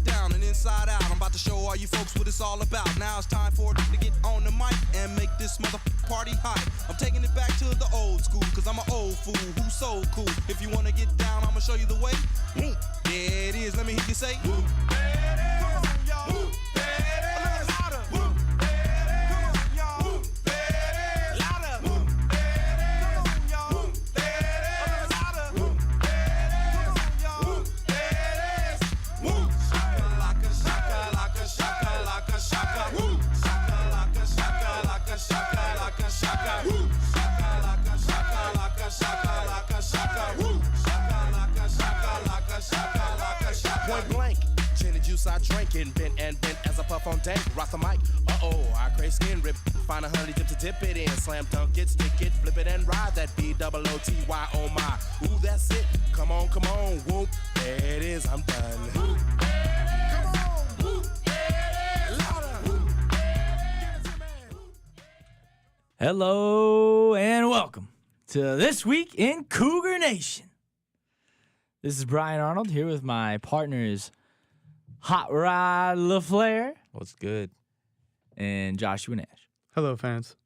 top down and inside out. I'm about to show all you folks what it's all about. Now it's time for to get on the mic and make this mother party hot. I'm taking it back to the old school, cause I'm an old fool who's so cool. If you wanna get down, I'ma show you the way. Woo. There it is, let me hear you say woo. Point blank, gin and juice I drink and bent as I puff on dank. Rock the mic, I crave skin rip. Find a honey dip to dip it in. Slam dunk it, stick it, flip it and ride that B-double-O-T-Y, oh my. Ooh, that's it, come on, whoop. There it is, I'm done. Whoop. Come on, whoop. Louder. Whoop. Hello and welcome to This Week in Cougar Nation. This is Brian Arnold here with my partners Hot Rod LaFleur. What's good? And Joshua Nash. Hello, fans.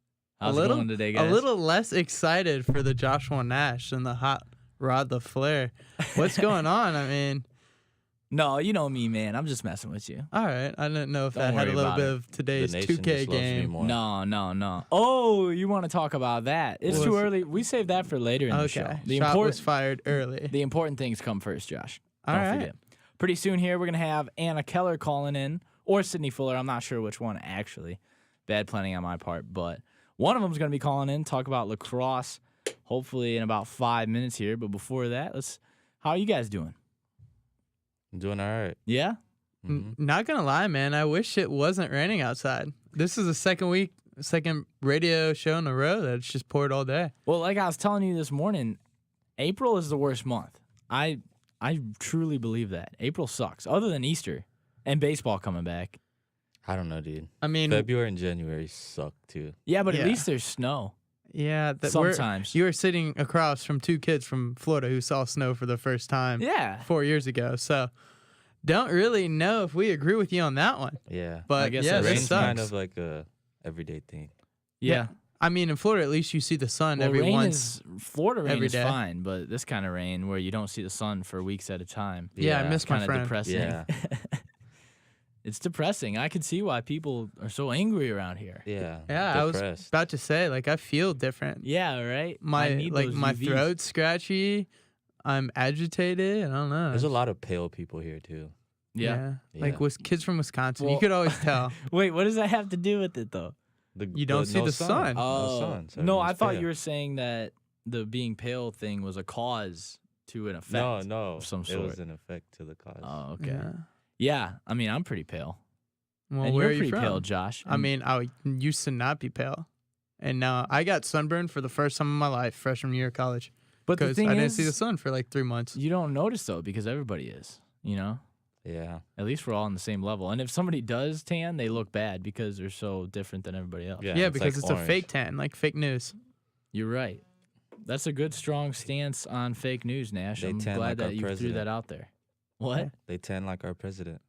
How's it going today, guys? A little less excited for the Joshua Nash than the Hot Rod LaFleur. What's going on? I mean... No, you know me, man. I'm just messing with you. All right. I didn't know if Don't that had a worry little about bit it. of today's The nation 2K just loves me game. more. No. Oh, you want to talk about that. It's too early. We saved that for later in the show. Okay. Shot was fired early. The important things come first, Josh. All Don't right. forget. Pretty soon here, we're going to have Anna Keller calling in, or Sydney Fuller. I'm not sure which one, actually. Bad planning on my part. But one of them is going to be calling in, talk about lacrosse, hopefully in about 5 minutes here. But before that, how are you guys doing? I'm doing all right. Yeah? Not going to lie, man. I wish it wasn't raining outside. This is the second radio show in a row that it's just poured all day. Well, like I was telling you this morning, April is the worst month. I truly believe that. April sucks, other than Easter and baseball coming back. I don't know, dude. I mean... February and January suck, too. Yeah, but Yeah. at least there's snow. Yeah. Sometimes. You were sitting across from two kids from Florida who saw snow for the first time Yeah. 4 years ago. So don't really know if we agree with you on that one. Yeah. But I guess yeah, that that Rain's sucks. kind of like a everyday thing. Yeah. I mean, in Florida, at least you see the sun Well, every rain once. Florida rain every is day. fine, but this kind of rain where you don't see the sun for weeks at a time, Yeah, I Yeah. miss my kind of friend. depressing. Yeah. It's depressing. I can see why people are so angry around here. Yeah. Yeah, I was Depressed. about to say, like, I feel different. Yeah, right? I My need like those my UVs. throat's scratchy. I'm agitated. I don't know. There's a lot of pale people here, too. Yeah. Like Yeah. with kids from Wisconsin, Well- you could always tell. Wait, what does that have to do with it, though? You don't see the sun. No sun. so no, I everyone's thought pale. you were saying that the being pale thing was a cause to an effect. No. of some It sort. was an effect to the cause. Oh, okay. Yeah. Yeah, I mean, I'm pretty pale. Well, and where you're are you pretty from? pale, Josh. I mean, I used to not be pale, and now I got sunburned for the first time in my life, freshman year of college, but the because thing I didn't is, see the sun for like 3 months. you don't notice, though, because everybody is, you know? Yeah. At least we're all on the same level. And if somebody does tan, they look bad because they're so different than everybody else. Yeah. Yeah, it's because like it's a orange. fake tan, like fake news. You're right. That's a good, strong stance on fake news, Nash. They I'm tan glad like our that you threw president. that out there. What? They tan like our president.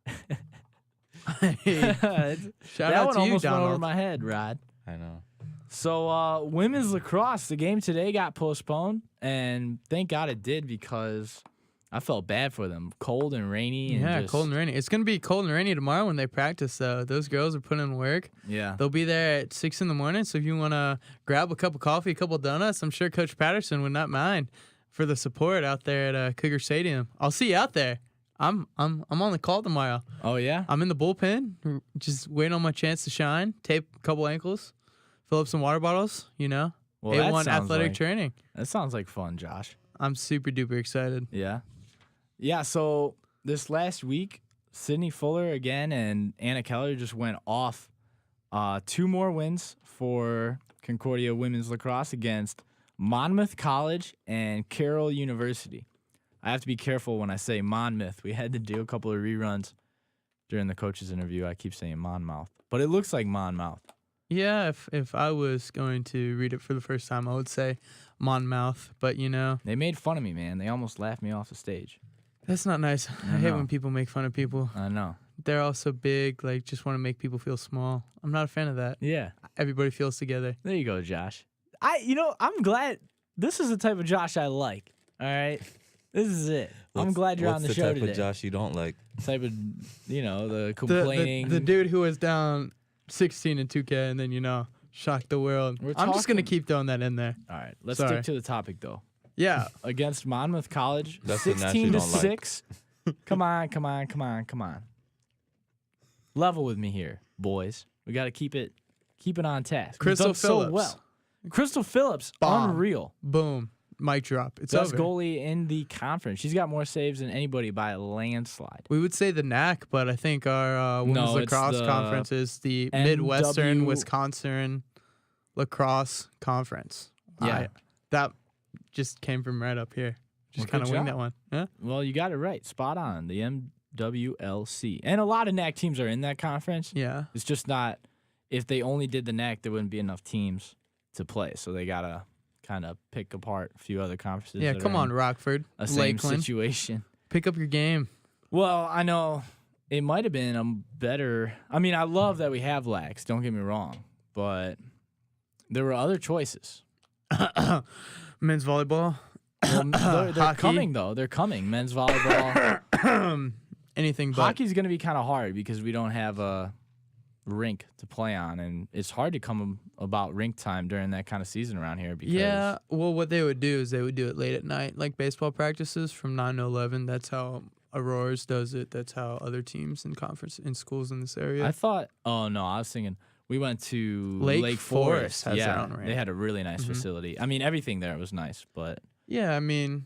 Shout that out one to you, almost went over Donald. my head, Rod. I know. So, women's lacrosse, the game today got postponed, and thank God it did because I felt bad for them. Cold and rainy. And Yeah, just, cold and rainy. It's gonna be cold and rainy tomorrow when they practice. Though those girls are putting in work. Yeah. They'll be there at 6 a.m. So if you want to grab a cup of coffee, a couple of donuts, I'm sure Coach Patterson would not mind for the support out there at Cougar Stadium. I'll see you out there. I'm on the call tomorrow. Oh, yeah? I'm in the bullpen, just waiting on my chance to shine. Tape a couple ankles, fill up some water bottles. You know, Well, that A1 sounds athletic like- training. That sounds like fun, Josh. I'm super duper excited. Yeah. Yeah, so this last week, Sydney Fuller again and Anna Keller just went off. 2 more wins for Concordia women's lacrosse against Monmouth College and Carroll University. I have to be careful when I say Monmouth. We had to do a couple of reruns during the coach's interview. I keep saying Monmouth, but it looks like Monmouth. Yeah, if I was going to read it for the first time, I would say Monmouth. But you know, They made fun of me, man. They almost laughed me off the stage. That's not nice. I hate know. when people make fun of people. I know. They're all so big, like just want to make people feel small. I'm not a fan of that. Yeah. Everybody feels together. There you go, Josh. I'm glad this is the type of Josh I like. All right. This is it. I'm glad you're on the show What's the today. type of Josh you don't like? Type of, the The, complaining. the dude who was down 16 in 2K and then, shocked the world. We're I'm just going to talking- keep throwing that in there. All right. Let's Sorry. stick to the topic, though. Yeah. Against Monmouth College, That's the Nash 16 you to don't like. 6. Come on. Level with me here, boys. We got to keep it on task. We've Crystal done so Phillips. well. Crystal Phillips, Bomb. unreal. Boom. Mic drop. It's Best over. goalie in the conference. She's got more saves than anybody by a landslide. We would say the NAC, but I think our women's No, it's lacrosse the conference is the Midwestern MW Wisconsin Lacrosse Conference. Yeah. That just came from right up here. Just Well, kind of good winged job. that one. Yeah. Well, you got it right. Spot on. The MWLC. And a lot of NAC teams are in that conference. Yeah. It's just not, if they only did the NAC, there wouldn't be enough teams to play. So they got to kind of pick apart a few other conferences. Yeah. that Come are on, in Rockford. a same Lakeland. situation. Pick up your game. Well, I know it might have been a better. I mean, I love that we have lax. Don't get me wrong. But there were other choices. Men's volleyball. Well, they're Hockey. coming, though. They're coming. Men's volleyball. Anything but. Hockey's going to be kind of hard because we don't have a rink to play on, and it's hard to come about rink time during that kind of season around here. Because Yeah. Well, what they would do is they would do it late at night, like baseball practices from 9 to 11. That's how Aurora's does it. That's how other teams in schools in this area. I thought. Oh no, I was thinking we went to Lake Forest has their yeah, own rink. they had a really nice facility. I mean, everything there was nice, but Yeah, I mean,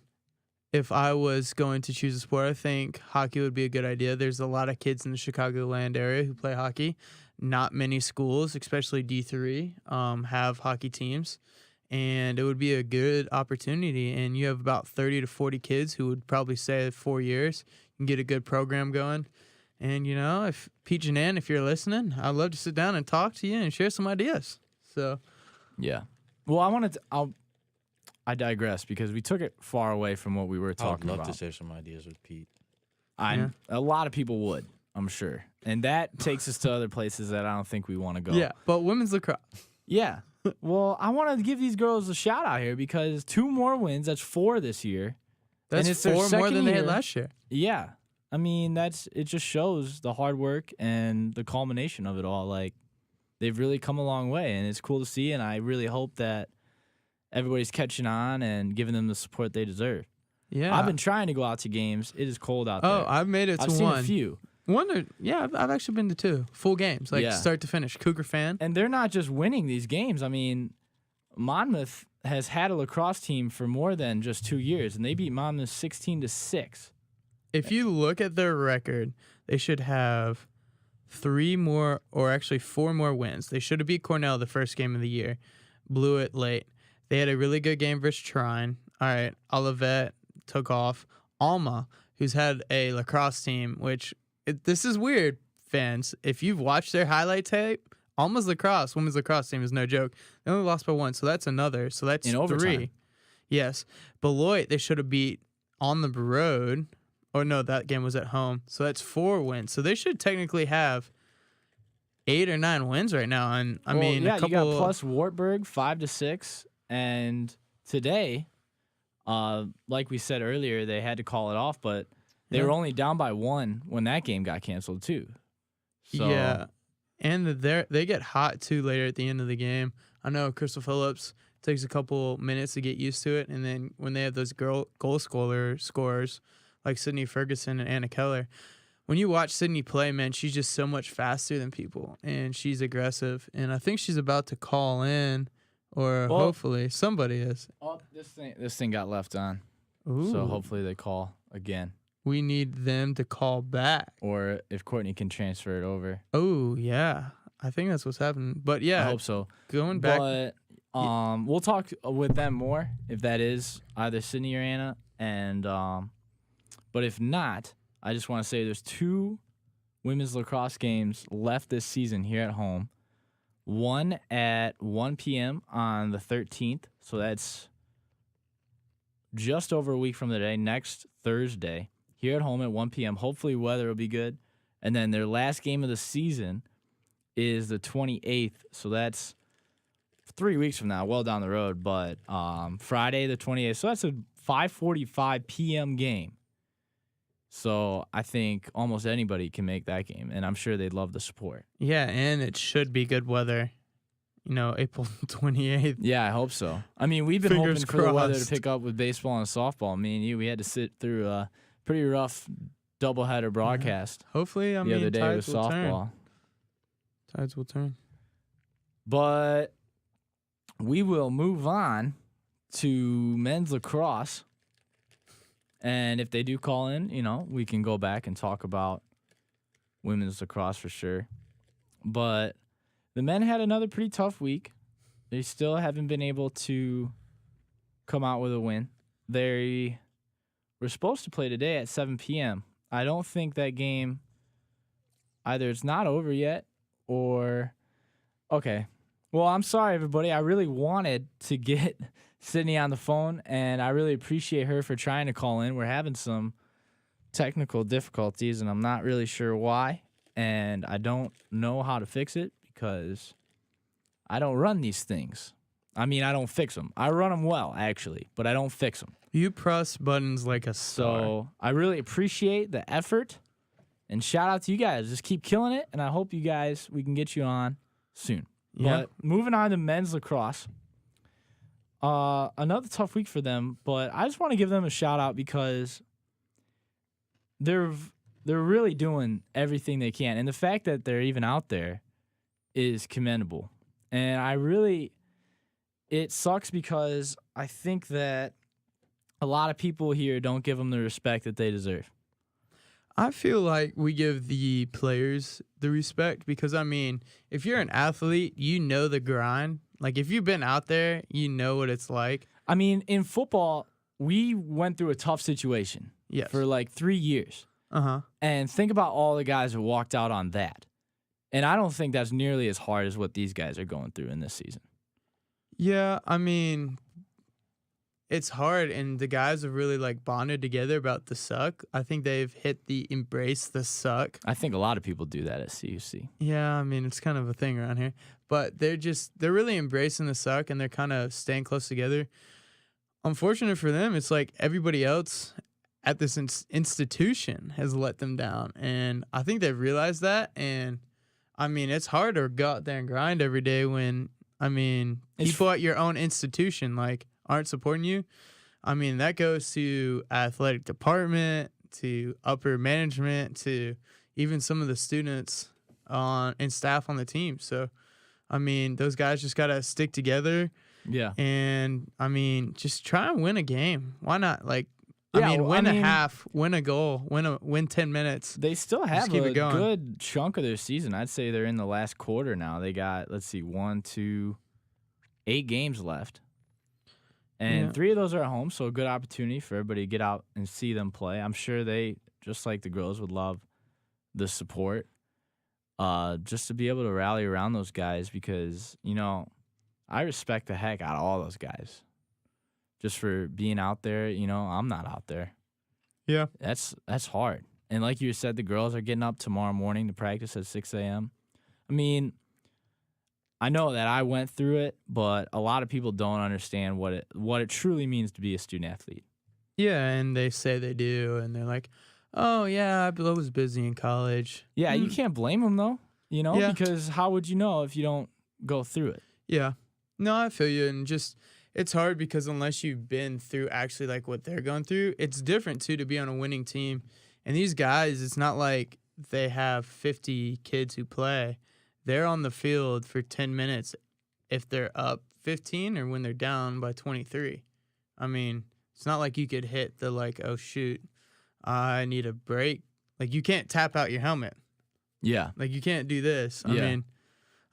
if I was going to choose a sport, I think hockey would be a good idea. There's a lot of kids in the Chicagoland area who play hockey. Not many schools, especially D3, have hockey teams. And it would be a good opportunity. And you have about 30 to 40 kids who would probably stay 4 years. You can get a good program going. And, if Peach and Ann, if you're listening, I'd love to sit down and talk to you and share some ideas. So, yeah. Well, I digress because we took it far away from what we were I would talking love about. to share some ideas with Pete. Yeah. A lot of people would, I'm sure, and that takes us to other places that I don't think we want to go. yeah. But women's lacrosse. Yeah. Well, I want to give these girls a shout out here because 2 more wins. That's 4 this year. That's it's their 4 more second than they had year. last year. Yeah. I mean, it just shows the hard work and the culmination of it all. Like, they've really come a long way, and it's cool to see, and I really hope that everybody's catching on and giving them the support they deserve. Yeah. I've been trying to go out to games. It is cold out Oh, there. I've made it to I've seen one. a few. I've actually been to 2 full games, like Yeah. start to finish. Cougar fan. And they're not just winning these games. I mean, Monmouth has had a lacrosse team for more than just 2 years, and they beat Monmouth 16 to 6. If you look at their record, they should have 3 more, or actually 4 more wins. They should have beat Cornell the first game of the year. Blew it late. They had a really good game versus Trine. All right, Olivet took off. Alma, who's had a lacrosse team, which this is weird, fans. If you've watched their highlight tape, Alma's women's lacrosse team is no joke. They only lost by 1, so that's another. So that's In 3. overtime. Yes. Beloit, they should have beat on the road. Or no, that game was at home. So that's 4 wins. So they should technically have 8 or 9 wins right now. And I mean, yeah, a couple. you got plus Wartburg 5 to 6, and today, like we said earlier, they had to call it off, but they Yeah. were only down by 1 when that game got canceled too. So, Yeah. And they get hot too later at the end of the game. I know Crystal Phillips takes a couple minutes to get used to it. And then when they have those goal scorers like Sydney Ferguson and Anna Keller, when you watch Sydney play, man, she's just so much faster than people. And she's aggressive. And I think she's about to call in, or Well- hopefully somebody is. Oh, this thing got left on, Ooh. so hopefully they call again, We need them to call back. or if Courtney can transfer it over. Oh, yeah. I think that's what's happening. But yeah, I hope so. going back. But we'll talk with them more if that is either Sydney or Anna, and but if not, I just want to say there's 2 women's lacrosse games left this season here at home. One at 1 p.m. on the 13th, so that's just over a week from today. Next Thursday here at home at 1 p.m. Hopefully weather will be good. And then their last game of the season is the 28th. So that's 3 weeks from now, well down the road. But Friday the 28th. So that's a 5:45 p.m. game. So I think almost anybody can make that game. And I'm sure they'd love the support. Yeah, and it should be good weather. April 28th. Yeah, I hope so. I mean, we've been Fingers hoping for the weather to crossed. pick up with baseball and softball. Me and you, we had to sit through a pretty rough doubleheader broadcast Hopefully, the other day with tides will turn. softball. Tides will turn. But we will move on to men's lacrosse. And if they do call in, we can go back and talk about women's lacrosse for sure. But the men had another pretty tough week. They still haven't been able to come out with a win. They were supposed to play today at 7 p.m. I don't think that game, either it's not over yet or, okay. Well, I'm sorry, everybody. I really wanted to get Sydney on the phone, and I really appreciate her for trying to call in. We're having some technical difficulties, and I'm not really sure why, and I don't know how to fix it because I don't run these things. I mean, I don't fix them. I run them well, actually, but I don't fix them. You press buttons like a star. So I really appreciate the effort, and shout out to you guys. Just keep killing it, and I hope we can get you on soon. Yeah. But moving on to men's lacrosse, another tough week for them, but I just want to give them a shout out because they're really doing everything they can, and the fact that they're even out there is commendable. And it sucks because I think that a lot of people here don't give them the respect that they deserve. I feel like we give the players the respect because, if you're an athlete, you know the grind. Like, if you've been out there, you know what it's like. I mean, in football, we went through a tough situation for like 3 years. Uh-huh. And think about all the guys who walked out on that. And I don't think that's nearly as hard as what these guys are going through in this season. Yeah, it's hard, and the guys have really, bonded together about the suck. I think they've hit the embrace the suck. I think a lot of people do that at CUC. Yeah, it's kind of a thing around here. But they're really embracing the suck, and they're kind of staying close together. Unfortunate for them, it's like everybody else at this institution has let them down. And I think they've realized that. And, it's hard to go out there and grind every day when, people at your own institution, aren't supporting you. That goes to athletic department, to upper management, to even some of the students and staff on the team. So, those guys just got to stick together. Yeah. And, just try and win a game. Why not? Win a half, win a goal, win 10 minutes. They still have keep a it going. good chunk of their season. I'd say they're in the last quarter now. They got, 8 games left. And 3 of those are at home, so a good opportunity for everybody to get out and see them play. I'm sure they, just like the girls, would love the support. Just to be able to rally around those guys because, I respect the heck out of all those guys. Just for being out there, I'm not out there. Yeah. That's hard. And like you said, the girls are getting up tomorrow morning to practice at 6 a.m. I know that I went through it, but a lot of people don't understand what it truly means to be a student athlete. Yeah, and they say they do, and they're like, oh, yeah, I was busy in college. Yeah, you can't blame them, though, Yeah. because how would you know if you don't go through it? Yeah. No, I feel you, and just it's hard because unless you've been through actually what they're going through, it's different, too, to be on a winning team. And these guys, it's not like they have 50 kids who play. They're on the field for 10 minutes if they're up 15 or when they're down by 23. It's not like you could hit the oh, shoot, I need a break. You can't tap out your helmet. Yeah. You can't do this. Yeah.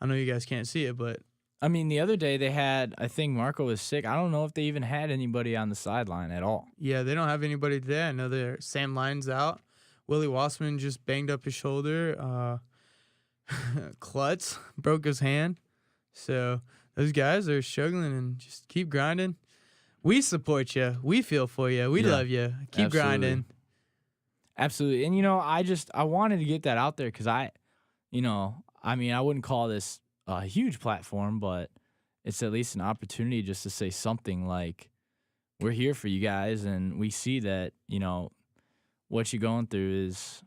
I know you guys can't see it, but. The other day they had, I think Marco was sick. I don't know if they even had anybody on the sideline at all. Yeah, they don't have anybody today. I know Sam Lyon's out. Willie Wassman just banged up his shoulder. Klutz broke his hand. So those guys are struggling and just keep grinding. We support you. We feel for you. We love you. Keep absolutely. grinding. Absolutely. And, I wanted to get that out there because I wouldn't call this a huge platform, but it's at least an opportunity just to say something like, we're here for you guys, and we see that, what you're going through is.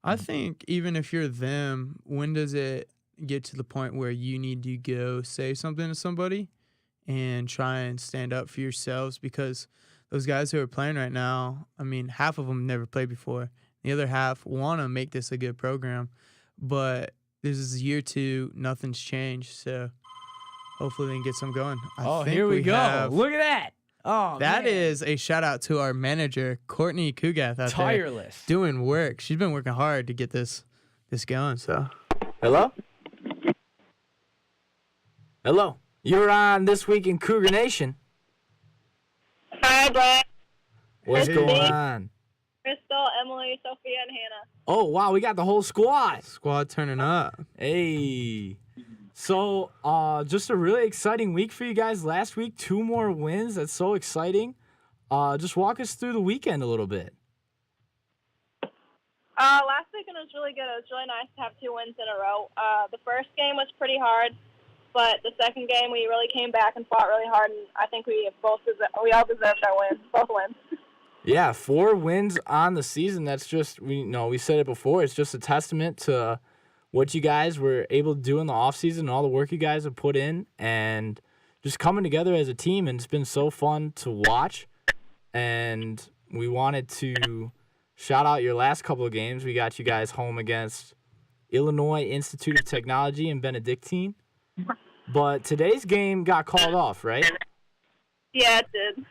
I think even if you're them, when does it get to the point where you need to go say something to somebody and try and stand up for yourselves? Because those guys who are playing right now, I mean, half of them never played before. The other half want to make this a good program. But this is year 2. Nothing's changed. So hopefully they can get some going. I think here we go. Look at that. Oh, that man. is a shout out to our manager, Courtney Cougar, out Tireless. there doing work. She's been working hard to get this going. So, hello? Hello. You're on This Week in Cougar Nation. Hi, Brad. What's Hey. going on? Crystal, Emily, Sophia, and Hannah. Oh, wow. We got the whole squad. squad turning up. Hey. So, just a really exciting week for you guys. Last week, 2 more wins. That's so exciting. Just walk us through the weekend a little bit. Last weekend was really good. It was really nice to have 2 wins in a row. The first game was pretty hard, but the second game we really came back and fought really hard, and I think we all deserved our wins, both wins. Yeah, 4 wins on the season. That's just, we said it before, it's just a testament to what you guys were able to do in the offseason and all the work you guys have put in and just coming together as a team. And it's been so fun to watch. And we wanted to shout out your last couple of games. We got you guys home against Illinois Institute of Technology and Benedictine. But today's game got called off, right? Yeah, it did.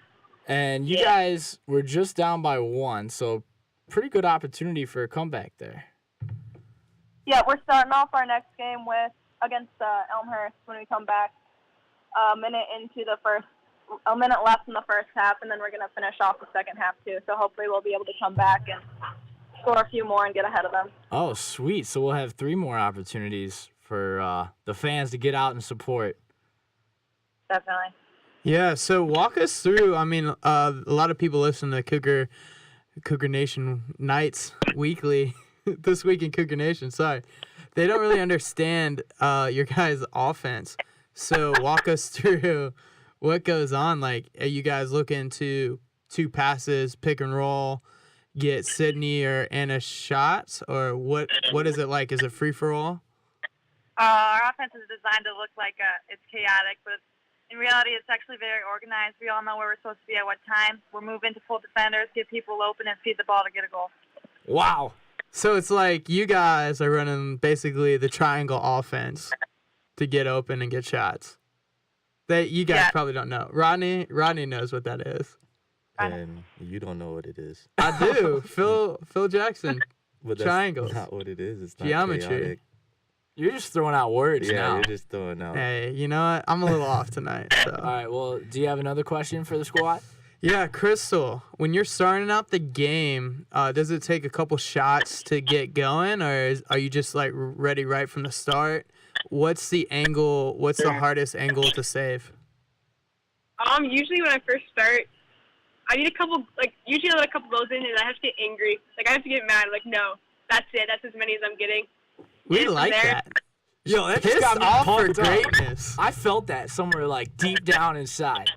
And you guys were just down by 1, so pretty good opportunity for a comeback there. Yeah, we're starting off our next game against Elmhurst when we come back. A minute left in the first half, and then we're going to finish off the second half too. So hopefully we'll be able to come back and score a few more and get ahead of them. Oh, sweet. So we'll have 3 more opportunities for the fans to get out and support. Definitely. Yeah, so walk us through. I mean, a lot of people listen to Cougar Nation Nights weekly. This Week in Cougar Nation, sorry. They don't really understand your guys' offense. So walk us through what goes on. Like, are you guys looking to 2 passes, pick and roll, get Sydney or Anna shots? Or what is it like? Is it free-for-all? Our offense is designed to look like it's chaotic, but in reality, it's actually very organized. We all know where we're supposed to be at what time. We're moving to full defenders, get people open, and feed the ball to get a goal. Wow. So it's like you guys are running basically the triangle offense to get open and get shots. That you guys probably don't know. Rodney knows what that is. And you don't know what it is. I do. Phil Jackson. But that's Triangles. not what it is. It's not Geometry. chaotic. You're just throwing out words Yeah, now. you're just throwing out. Hey, you know what? I'm a little off tonight. So. All right, well, do you have another question for the squad? Yeah, Crystal, when you're starting out the game, does it take a couple shots to get going, or are you just like ready right from the start? What's the angle? What's the hardest angle to save? Usually when I first start, I need usually I let a couple goes in and I have to get angry. Like, I have to get mad. Like, no, that's it. That's as many as I'm getting. We And from like there- that. Yo, that Piss just got me off for pumped up. greatness. I felt that somewhere like deep down inside.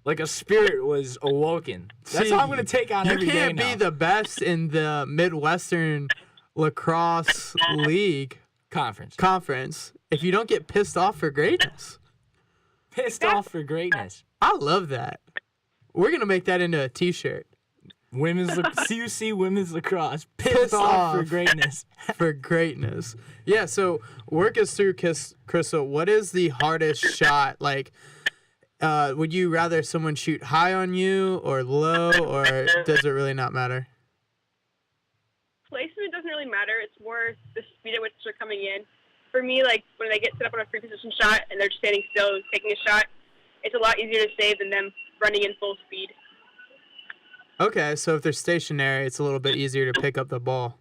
Like a spirit was awoken. That's See, how I'm going to take on every You day can't now. be the best in the Midwestern Lacrosse League conference if you don't get pissed off for greatness. Pissed off for greatness. I love that. We're going to make that into a T-shirt. CUC Women's Lacrosse. Pissed Pissed off for off. greatness. For greatness. Yeah, so work us through, Crystal. What is the hardest shot? Like, would you rather someone shoot high on you or low, or does it really not matter? Placement doesn't really matter. It's more the speed at which they're coming in. For me, like, when they get set up on a free position shot and they're just standing still and taking a shot, it's a lot easier to save than them running in full speed. Okay, so if they're stationary, it's a little bit easier to pick up the ball.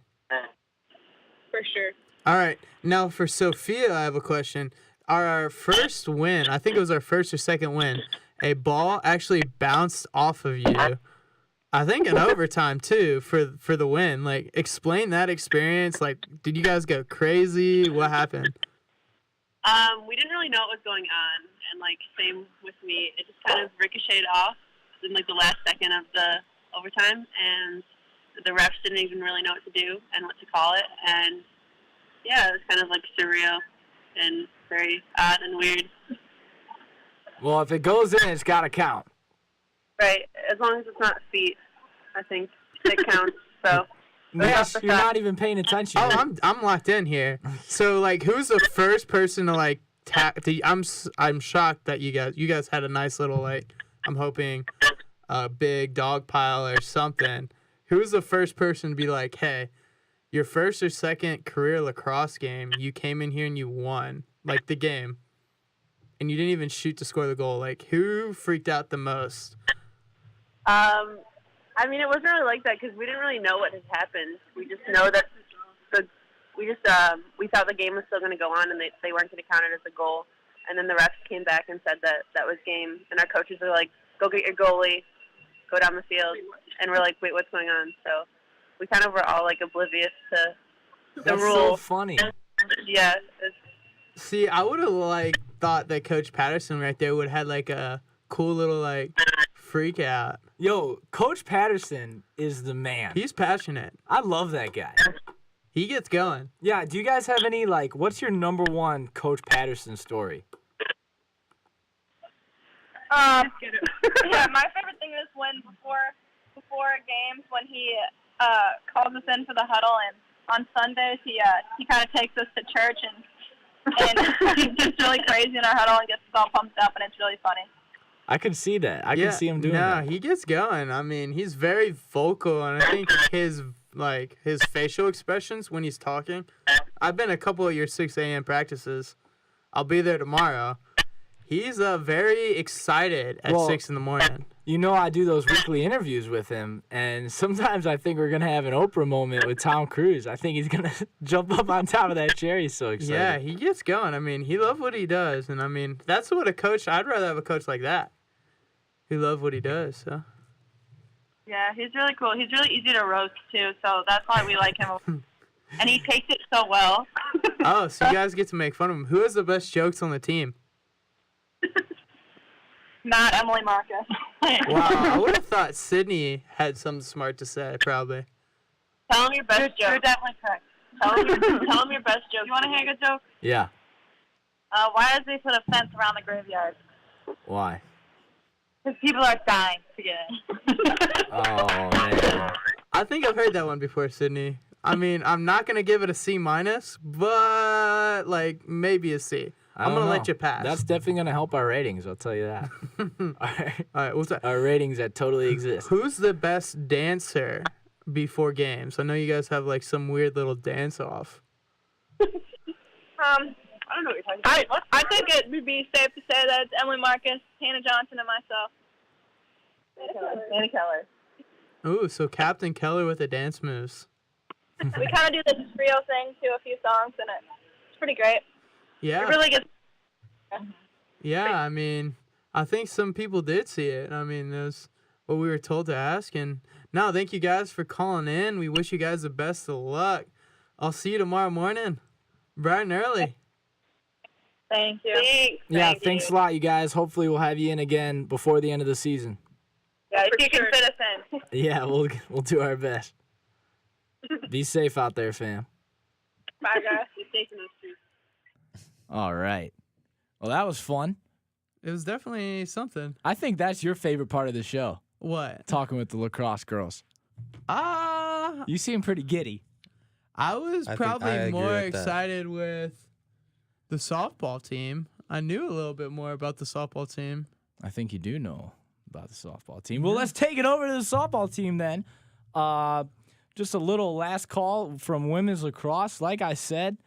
For sure. All right. Now for Sophia, I have a question. Our first win, I think it was our first or second win, a ball actually bounced off of you I think in overtime too for the win. Like, explain that experience. Like, did you guys go crazy? What happened? We didn't really know what was going on, and like same with me, it just kind of ricocheted off in like the last second of the overtime, and the refs didn't even really know what to do and what to call it, and yeah, it was kind of like surreal and very odd and weird. Well, if it goes in, it's got to count. Right, as long as it's not feet, I think it counts. So. Yes, you're not even paying attention. Oh, I'm locked in here. So, like, who's the first person to like I'm shocked that you guys had a nice little, like, I'm hoping a big dog pile or something. Who's the first person to be like, hey, your first or second career lacrosse game, you came in here and you won, like, the game, and you didn't even shoot to score the goal? Like, who freaked out the most? I mean, it wasn't really like that because we didn't really know what had happened. We just know that we thought the game was still going to go on and they weren't going to count it as a goal. And then the refs came back and said that was game. And our coaches were like, go get your goalie, go down the field. And we're like, wait, what's going on? So we kind of were all like oblivious to the rule. That's so funny. Yeah. See, I would have like thought that Coach Patterson right there would have had like a cool little like freak out. Yo, Coach Patterson is the man. He's passionate. I love that guy. He gets going. Yeah, do you guys have any, like, what's your number one Coach Patterson story? Yeah, my favorite thing is when before games when he calls us in for the huddle, and on Sundays he kind of takes us to church and he's just really crazy in our huddle and gets us all pumped up, and it's really funny. I can see that. I can see him doing that. No, he gets going. I mean, he's very vocal, and I think his facial expressions when he's talking. I've been a couple of your 6 a.m. practices. I'll be there tomorrow. He's very excited at 6 in the morning. You know, I do those weekly interviews with him, and sometimes I think we're going to have an Oprah moment with Tom Cruise. I think he's going to jump up on top of that chair. He's so excited. Yeah, he gets going. I mean, he loves what he does, and I mean, that's what a coach, I'd rather have a coach like that. Who loves what he does, so. Yeah, he's really cool. He's really easy to roast, too, so that's why we like him. And he takes it so well. Oh, so you guys get to make fun of him. Who has the best jokes on the team? Not Emily Marcus. Wow, I would have thought Sydney had something smart to say, probably. Tell him your best joke. You're definitely correct. Tell him your best joke. You want to hear a good joke? Yeah. Why does they put a fence around the graveyard? Why? Because people are dying to get in. Oh, man. I think I've heard that one before, Sydney. I mean, I'm not going to give it a C-, but, like, maybe a C. I'm going to let you pass. That's definitely going to help our ratings, I'll tell you that. All right, what's that? Our ratings that totally exist. Who's the best dancer before games? I know you guys have, like, some weird little dance-off. I don't know what you're talking about. I think it would be safe to say that it's Emily Marcus, Hannah Johnson, and myself. Anna Keller. Ooh, so Captain Keller with the dance moves. We kind of do this trio thing to a few songs, and it's pretty great. Yeah. It really gets. Yeah, I mean, I think some people did see it. I mean, that's what we were told to ask. And no, thank you guys for calling in. We wish you guys the best of luck. I'll see you tomorrow morning, bright and early. Thank you. Thanks a lot, you guys. Hopefully we'll have you in again before the end of the season. Yeah, if you can fit us in. Yeah, we'll do our best. Be safe out there, fam. Bye, guys. Be safe in those streets. All right. Well, that was fun. It was definitely something. I think that's your favorite part of the show. What? Talking with the lacrosse girls. You seem pretty giddy. I was I probably more agree with that. excited with the softball team. I knew a little bit more about the softball team. I think you do know about the softball team. Well, let's take it over to the softball team then. Just a little last call from women's lacrosse. Like I said,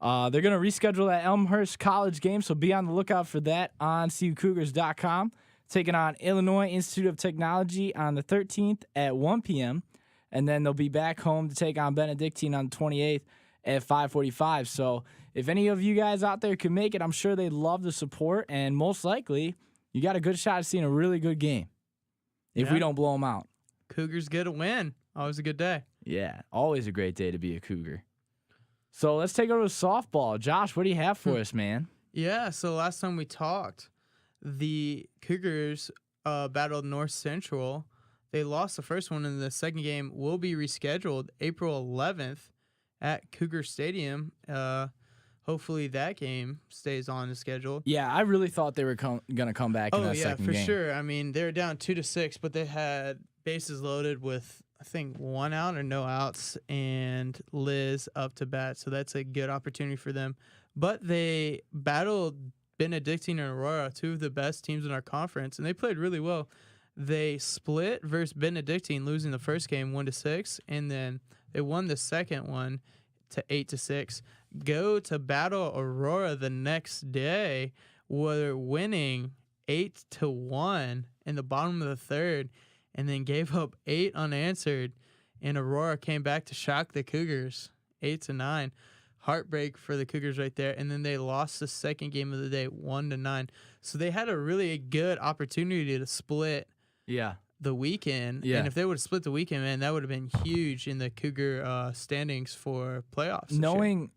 they're going to reschedule that Elmhurst College game, so be on the lookout for that on CUCougars.com. Taking on Illinois Institute of Technology on the 13th at 1 p.m., and then they'll be back home to take on Benedictine on the 28th at 5:45. So if any of you guys out there can make it, I'm sure they'd love the support, and most likely you got a good shot at seeing a really good game if we don't blow them out. Cougars get a win. Always a good day. Yeah, always a great day to be a Cougar. So let's take over to softball. Josh, what do you have for us, man? Yeah, so last time we talked, the Cougars battled North Central. They lost the first one, and the second game will be rescheduled April 11th at Cougar Stadium. Hopefully that game stays on the schedule. Yeah, I really thought they were going to come back in that second game. Oh, yeah, for sure. I mean, they were down 2-6, but they had bases loaded with, I think, 1 out or no outs, and Liz up to bat, so that's a good opportunity for them. But they battled Benedictine and Aurora, two of the best teams in our conference, and they played really well. They split versus Benedictine, losing the first game 1-6, and then they won the second one to 8-6. Go to battle Aurora the next day, were winning 8-1 in the bottom of the third, and then gave up 8 unanswered. And Aurora came back to shock the Cougars, 8-9. Heartbreak for the Cougars right there. And then they lost the second game of the day, 1-9. So they had a really good opportunity to split the weekend. Yeah. And if they would have split the weekend, man, that would have been huge in the Cougar standings for playoffs. Knowing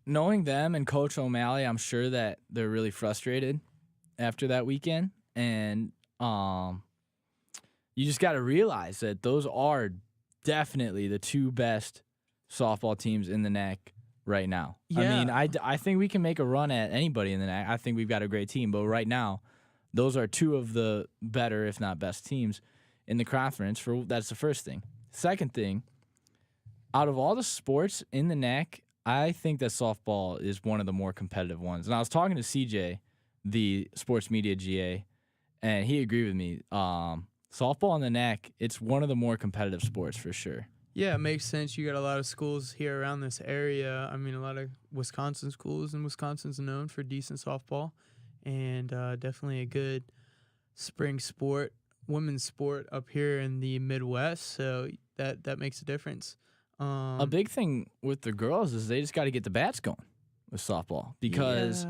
them and Coach O'Malley, I'm sure that they're really frustrated after that weekend. And you just got to realize that those are definitely the two best softball teams in the NAC right now. Yeah. I mean, I think we can make a run at anybody in the NAC. I think we've got a great team. But right now, those are two of the better, if not best, teams in the conference. That's the first thing. Second thing, out of all the sports in the NAC, I think that softball is one of the more competitive ones. And I was talking to CJ, the sports media GA, and he agreed with me. Softball in the NAC, it's one of the more competitive sports for sure. Yeah, it makes sense. You got a lot of schools here around this area. I mean, a lot of Wisconsin schools, and Wisconsin's known for decent softball, and definitely a good spring sport, women's sport up here in the Midwest. So that makes a difference. A big thing with the girls is they just got to get the bats going with softball because,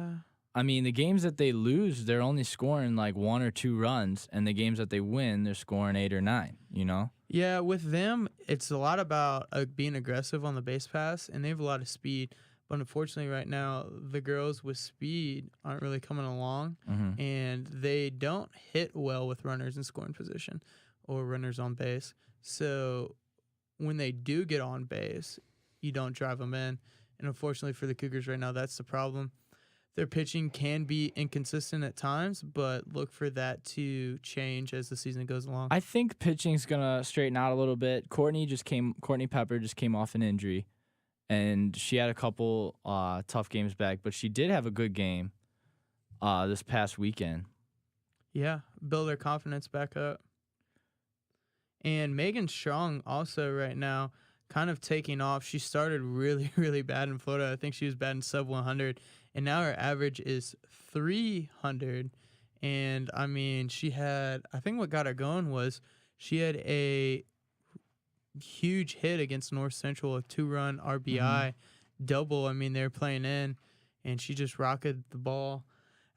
I mean, the games that they lose, they're only scoring like 1 or 2 runs, and the games that they win, they're scoring 8 or 9, you know? Yeah, with them, it's a lot about being aggressive on the base pass, and they have a lot of speed. But unfortunately, right now, the girls with speed aren't really coming along, and they don't hit well with runners in scoring position or runners on base. So when they do get on base, you don't drive them in. And unfortunately for the Cougars right now, that's the problem. Their pitching can be inconsistent at times, but look for that to change as the season goes along. I think pitching's gonna straighten out a little bit. Courtney Pepper just came off an injury, and she had a couple tough games back, but she did have a good game this past weekend. Yeah, build their confidence back up. And Megan Strong also right now kind of taking off. She started really, really bad in Florida. I think she was batting sub 100. And now her average is 300. And, I mean, I think what got her going was she had a huge hit against North Central, a 2-run RBI double. I mean, they were playing in, and she just rocketed the ball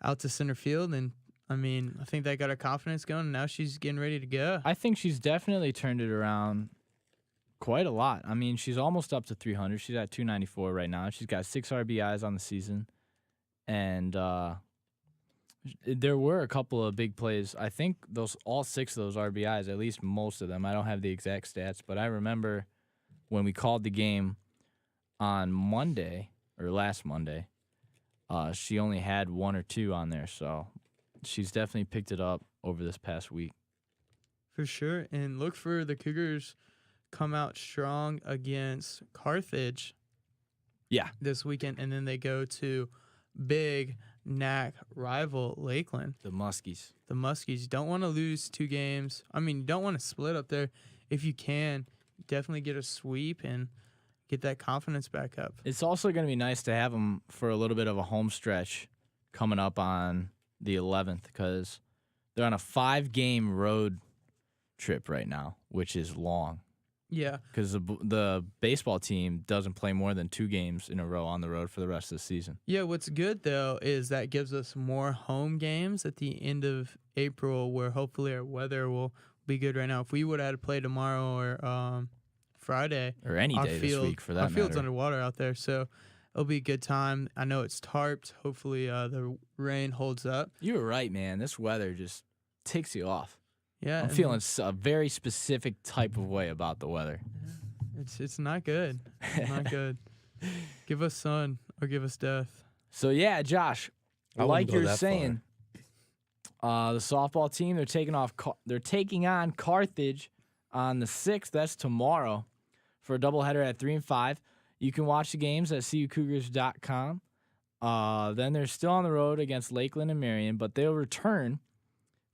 out to center field. And, I mean, I think that got her confidence going, and now she's getting ready to go. I think she's definitely turned it around quite a lot. I mean, she's almost up to 300. She's at 294 right now. She's got 6 RBIs on the season. And there were a couple of big plays. I think all 6 of those RBIs, at least most of them, I don't have the exact stats, but I remember when we called the game on Monday, or last Monday, she only had 1 or 2 on there. So she's definitely picked it up over this past week. For sure. And look for the Cougars come out strong against Carthage this weekend, and then they go to big NAC rival Lakeland. The Muskies. The Muskies don't want to lose 2 games. I mean, you don't want to split up there. If you can, definitely get a sweep and get that confidence back up. It's also going to be nice to have them for a little bit of a home stretch coming up on the 11th because they're on a 5-game road trip right now, which is long. Yeah. Because the baseball team doesn't play more than 2 games in a row on the road for the rest of the season. Yeah, what's good, though, is that gives us more home games at the end of April where hopefully our weather will be good right now. If we would have had to play tomorrow or Friday or any our day field, this week for that our field's matter. underwater out there, so it'll be a good time. I know it's tarped. Hopefully the rain holds up. You were right, man. This weather just takes you off. Yeah, I'm feeling a very specific type of way about the weather. It's not good. It's not good. Give us sun or give us death. So yeah, Josh, I wouldn't like go you're that saying, the softball team they're taking on Carthage on the 6th. That's tomorrow for a doubleheader at 3 and 5. You can watch the games at cucougars.com. Then they're still on the road against Lakeland and Marion, but they'll return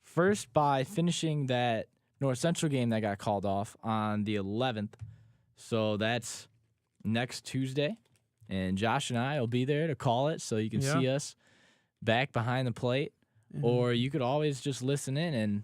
first by finishing that North Central game that got called off on the 11th. So that's next Tuesday. And Josh and I will be there to call it so you can see us back behind the plate. Mm-hmm. Or you could always just listen in and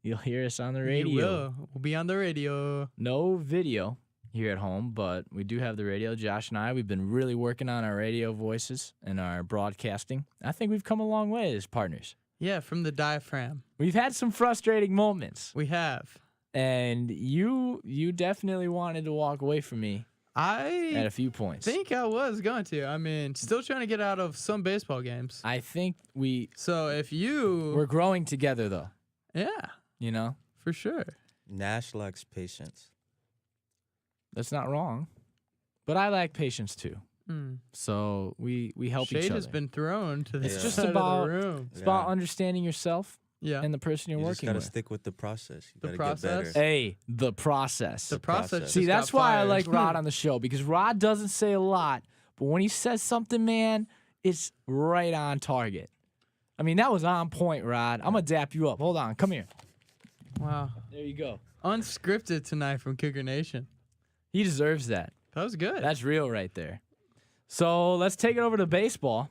you'll hear us on the radio. We'll be on the radio. No video here at home, but we do have the radio. Josh and I, we've been really working on our radio voices and our broadcasting. I think we've come a long way as partners. Yeah, from the diaphragm. We've had some frustrating moments. We have. And you definitely wanted to walk away from me at I a few points. think I was going to. I mean, still trying to get out of some baseball games. I think So if we're growing together, though. yeah, You know, for sure. Nash lacks patience. that's not wrong. But I lack patience too. Mm. So we help each Shade other. has been thrown to the It's just side about- of the room. It's about understanding yourself Yeah, and the person you're You just working gotta with. stick with the process. You The gotta process? get better. Hey, the process. the process. process. just See, got that's why I fired. like Rod on the show, because Rod doesn't say a lot, but when he says something, man, it's right on target. I mean, that was on point, Rod. I'm going to dap you up. Hold on. Come here. Wow, There you go. unscripted tonight from Cougar Nation. He deserves that. That was good. That's real right there. So let's take it over to baseball.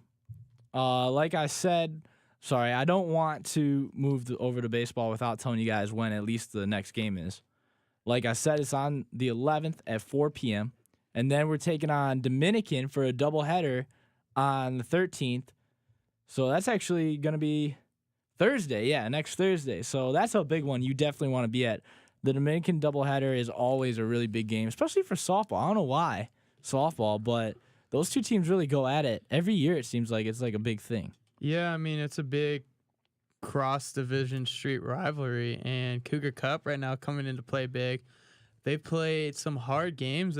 Like I said, sorry, I don't want to move over to baseball without telling you guys when at least the next game is. Like I said, it's on the 11th at 4 p.m. And then we're taking on Dominican for a doubleheader on the 13th. So that's actually going to be Thursday. Yeah, next Thursday. So that's a big one you definitely want to be at. The Dominican doubleheader is always a really big game, especially for softball. I don't know why softball, but those two teams really go at it. Every year it seems like it's like a big thing. Yeah, I mean, it's a big cross-division street rivalry, and Cougar Cup right now coming into play big. They played some hard games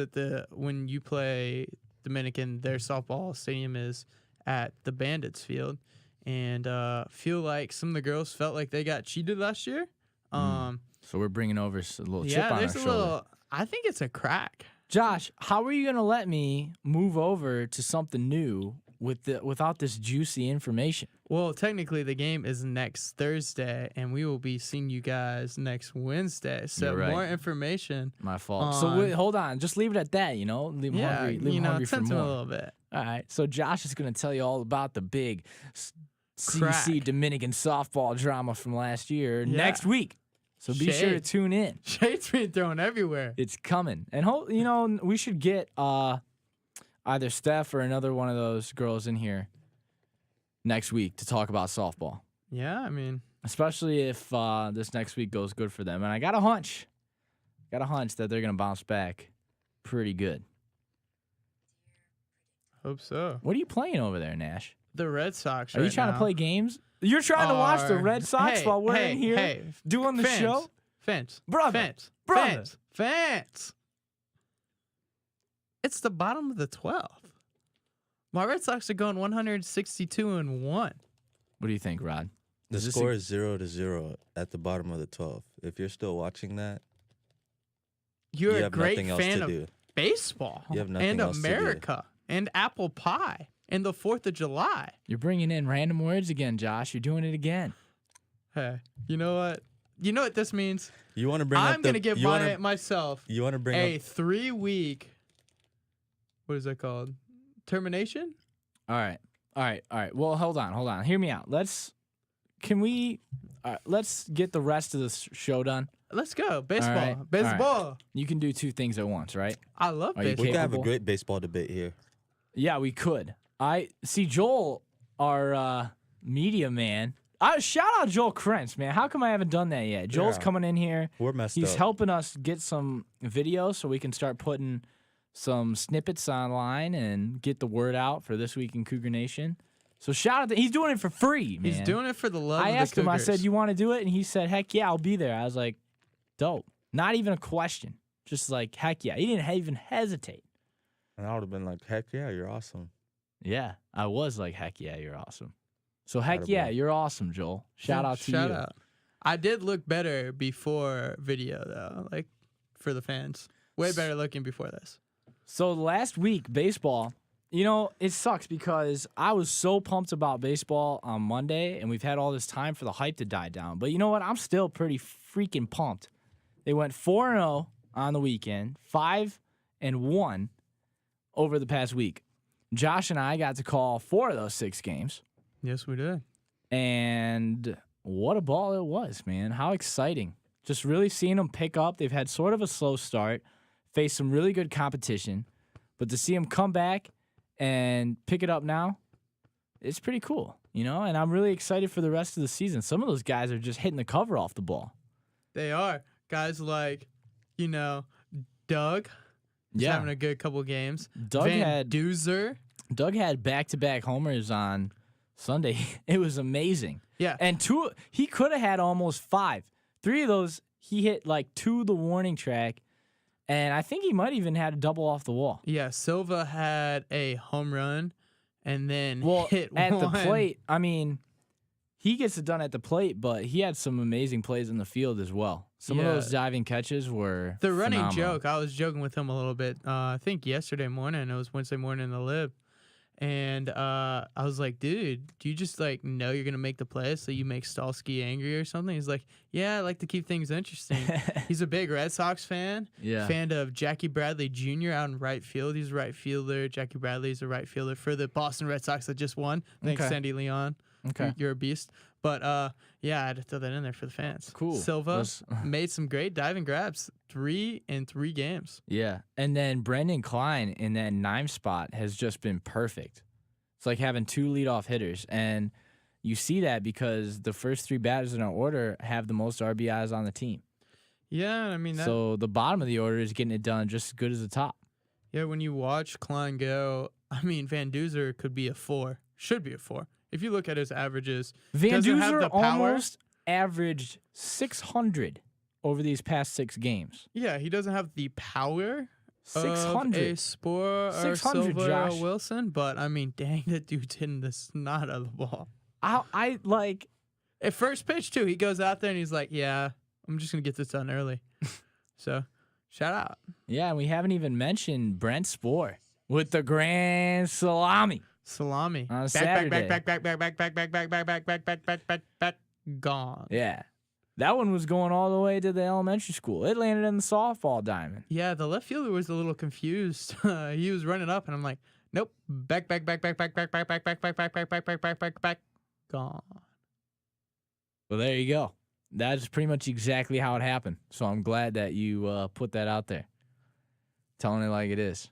when you play Dominican, their softball stadium is at the Bandits field, and feel like some of the girls felt like they got cheated last year. So we're bringing over a little chip Yeah, on our there's a shoulder. little. I think it's a crack. Josh, how are you going to let me move over to something new without this juicy information? Well, technically, the game is next Thursday, and we will be seeing you guys next Wednesday. So You're right. more information. My fault. So wait, hold on. Just leave it at that, Leave them Yeah, hungry, leave 'em hungry for tempt 'em more. a little bit. All right. So Josh is going to tell you all about the big CC Crack. Dominican softball drama from last year Yeah. next week. So be sure to Shade. tune in. Shade's being thrown everywhere. It's coming. And we should get either Steph or another one of those girls in here next week to talk about softball. Yeah, I mean, Especially if this next week goes good for them. And I got a hunch that they're going to bounce back pretty good. hope so. What are you playing over there, Nash? The Red Sox. Are you right trying now to play games? You're trying to watch the are- Red Sox Hey, while we're hey, in here hey, doing the fans, show? Fans, Brother, fans, brother. fans, fans. It's the bottom of the 12th. My Red Sox are going 162-1. What do you think, Rod? The Is this score is 0-0 at the bottom of the 12th. If you're still watching that, You're you a have great nothing else fan to of do. baseball You have nothing and else to do. America and apple pie and the 4th of July. You're bringing in random words again, Josh. You're doing it again. Hey, you know what? You know what this means? You want to bring I'm up going to give you wanna, myself you want to bring a up 3-week, what is that called? Termination? All right. Well, hold on. Hear me out. Let's get the rest of the show done. Let's go. Baseball. All right. Baseball. You can do two things at once, right? I love Are you baseball. we could have a capable? great baseball debate here. Yeah, we could. I see Joel, our media man. Shout out Joel Krentz, man. How come I haven't done that yet? Joel's Yeah. coming in here. We're messed He's up. helping us get some videos so we can start putting some snippets online and get the word out for This Week in Cougar Nation. So shout out to he's doing it for free, man. He's doing it for the love I of the asked him, I said, Cougars. you want to do it? And he said, heck yeah, I'll be there. I was like, dope. Not even a question. Just like, heck yeah. He didn't even hesitate. And I would have been like, heck yeah, you're awesome. Yeah, I was like, heck yeah, you're awesome. So heck Attaboy. yeah, you're awesome, Joel. Shout out to you. Shout out. I did look better before video though, like for the fans. Way better looking before this. So last week, baseball, you know, it sucks because I was so pumped about baseball on Monday, and we've had all this time for the hype to die down. But you know what? I'm still pretty freaking pumped. They went 4-0 on the weekend, 5-1 over the past week. Josh and I got to call 4 of those 6 games. Yes, we did. And what a ball it was, man. How exciting. Just really seeing them pick up. They've had sort of a slow start, faced some really good competition, but to see them come back and pick it up now, it's pretty cool, you know? And I'm really excited for the rest of the season. Some of those guys are just hitting the cover off the ball. They are. Guys like, you know, Doug. He's having a good couple games. Doug Van Duzer. Doug had back-to-back homers on Sunday. It was amazing. Yeah. And he could have had almost 5. 3 of those, he hit like 2 the warning track, and I think he might even had a double off the wall. Yeah, Silva had a home run and then Well, hit at one. the plate, I mean, he gets it done at the plate, but he had some amazing plays in the field as well. Some of Yeah. those diving catches were The running phenomenal. joke, I was joking with him a little bit. I think yesterday morning, it was Wednesday morning in the lib. And I was like, dude, do you just like know you're going to make the play so you make Stalski angry or something? He's like, yeah, I like to keep things interesting. He's a big Red Sox fan. Yeah. Fan of Jackie Bradley Jr. out in right field. He's a right fielder. Jackie Bradley's a right fielder for the Boston Red Sox that just won. Thanks, Okay. Sandy Leon. Okay. You're a beast. But yeah, I had to throw that in there for the fans. Cool. Silva Was- made some great diving grabs. 3 in 3 games. Yeah. And then Brendan Klein in that 9 spot has just been perfect. It's like having 2 leadoff hitters. And you see that because the first 3 batters in our order have the most RBIs on the team. Yeah, I mean, that, So the bottom of the order is getting it done just as good as the top. yeah, when you watch Klein go, I mean, Van Duzer could be a 4. Should be a 4. If you look at his averages, Van doesn't have Duzer the power. almost averaged 600 over these past 6 games. Yeah, he doesn't have the power of a 600. Spore or 600, Silva or Josh. Wilson, but I mean, dang, that dude's hitting the snot out of the ball. I like. At first pitch, too, he goes out there and he's like, yeah, I'm just going to get this done early. So, shout out. Yeah, and we haven't even mentioned Brent Spohr with the grand salami. Salami. On back, Saturday. back, gone. Yeah. That one was going all the way to the elementary school. It landed in the softball diamond. Yeah, the left fielder was a little confused. He was running up, and I'm like, nope, back, gone. Well, there you go. That's pretty much exactly how it happened. So I'm glad that you put that out there. Telling it like it is.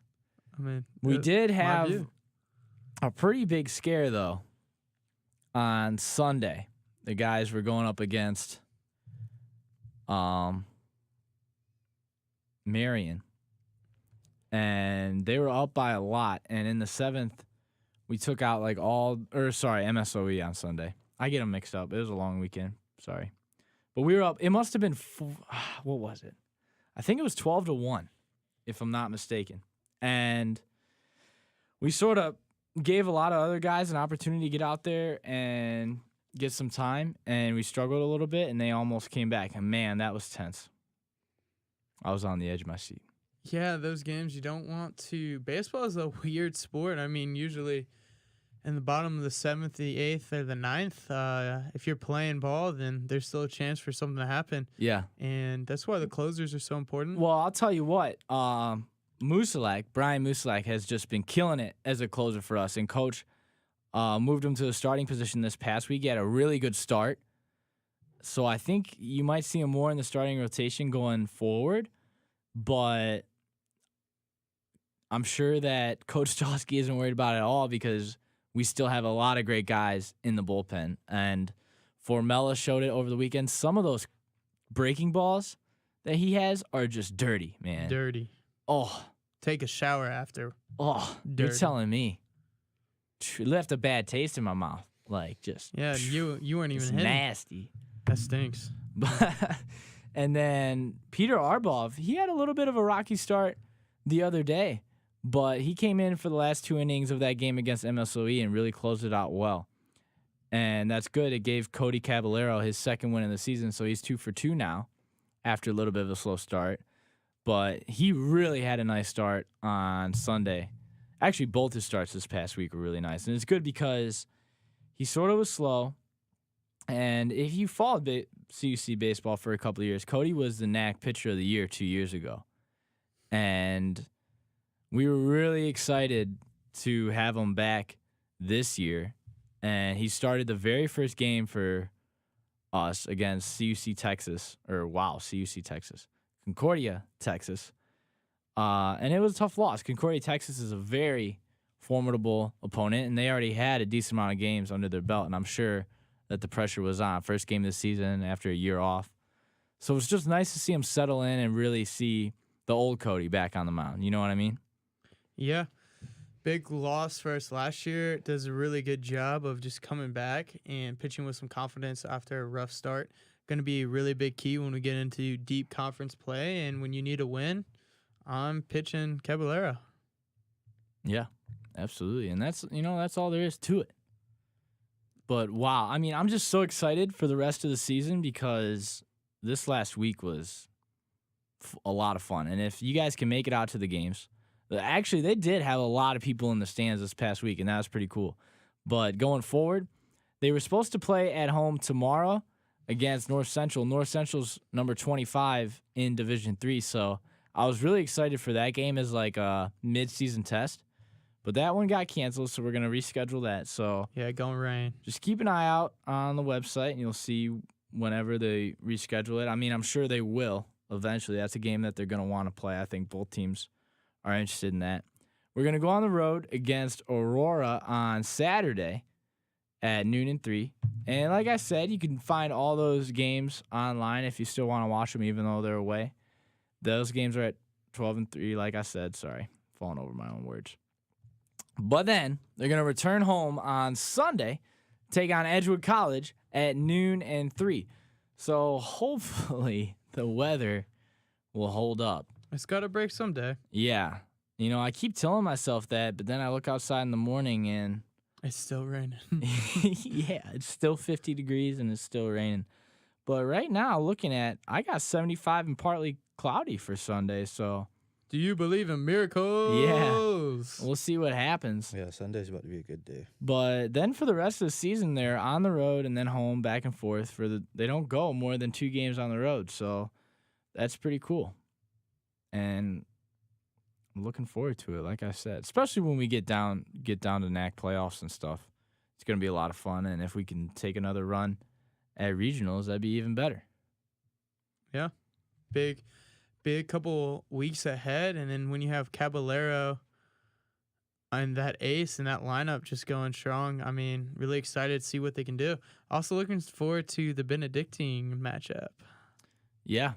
I mean, We did my have view. a pretty big scare, though, on Sunday. The guys were going up against Marion, and they were up by a lot. And in the 7th, we took out MSOE on Sunday. I get them mixed up. It was a long weekend. Sorry. But we were up. It must have been, what was it? I think it was 12-1, if I'm not mistaken. And we sort of gave a lot of other guys an opportunity to get out there and get some time, and we struggled a little bit, and they almost came back. And, man, that was tense. I was on the edge of my seat. Yeah, those games you don't want to. Baseball is a weird sport. I mean, usually in the bottom of the 7th, the 8th, or the 9th, if you're playing ball, then there's still a chance for something to happen. Yeah. And that's why the closers are so important. Well, I'll tell you what. Brian Musalak has just been killing it as a closer for us. And Coach moved him to the starting position this past week. He had a really good start. So I think you might see him more in the starting rotation going forward. But I'm sure that Coach Josky isn't worried about it at all because we still have a lot of great guys in the bullpen. And Formella showed it over the weekend. Some of those breaking balls that he has are just dirty, man. Dirty. Oh, Take a shower after. you're Dirty. telling me. It left a bad taste in my mouth. Like, just Yeah, you weren't it's even hitting. nasty. That stinks. And then Peter Arbov, he had a little bit of a rocky start the other day, but he came in for the last 2 innings of that game against MSOE and really closed it out well. And that's good. It gave Cody Caballero his second win of the season, so he's 2 for 2 now after a little bit of a slow start. But he really had a nice start on Sunday. Actually, both his starts this past week were really nice. And it's good because he sort of was slow. And if you followed CUC baseball for a couple of years, Cody was the NAC Pitcher of the Year 2 years ago. And we were really excited to have him back this year. And he started the very first game for us against CUC Texas. Concordia, Texas. And it was a tough loss. Concordia, Texas is a very formidable opponent, and they already had a decent amount of games under their belt, and I'm sure that the pressure was on. First game this season after a year off. So it was just nice to see him settle in and really see the old Cody back on the mound. You know what I mean? Yeah. Big loss for us last year. Does a really good job of just coming back and pitching with some confidence after a rough start. Going to be a really big key when we get into deep conference play, and when you need a win, I'm pitching Caballero. Yeah, absolutely. And that's all there is to it. But wow, I mean, I'm just so excited for the rest of the season because this last week was a lot of fun. And if you guys can make it out to the games, actually, they did have a lot of people in the stands this past week, and that was pretty cool. But going forward, they were supposed to play at home tomorrow against North Central. North Central's number 25 in Division III, so I was really excited for that game as like a mid-season test. But that one got canceled, so we're going to reschedule that. So Yeah, going rain. just keep an eye out on the website, and you'll see whenever they reschedule it. I mean, I'm sure they will eventually. That's a game that they're going to want to play. I think both teams are interested in that. We're going to go on the road against Aurora on Saturday at noon and 3. And like I said, you can find all those games online if you still want to watch them, even though they're away. Those games are at 12 and 3, like I said. Sorry, falling over my own words. But then they're going to return home on Sunday, take on Edgewood College at noon and 3. So hopefully the weather will hold up. It's got to break someday. Yeah. You know, I keep telling myself that, but then I look outside in the morning and It's still raining. yeah, it's still 50 degrees and it's still raining. But right now, I got 75 and partly cloudy for Sunday, so Do you believe in miracles? we'll see what happens. Yeah, Sunday's about to be a good day. But then for the rest of the season, they're on the road and then home, back and forth. They don't go more than 2 games on the road, so that's pretty cool. And I'm looking forward to it, like I said, especially when we get down to NAC playoffs and stuff. It's going to be a lot of fun, and if we can take another run at regionals, that'd be even better. Yeah. Big couple weeks ahead, and then when you have Caballero and that ace and that lineup just going strong, I mean, really excited to see what they can do. Also looking forward to the Benedictine matchup Yeah.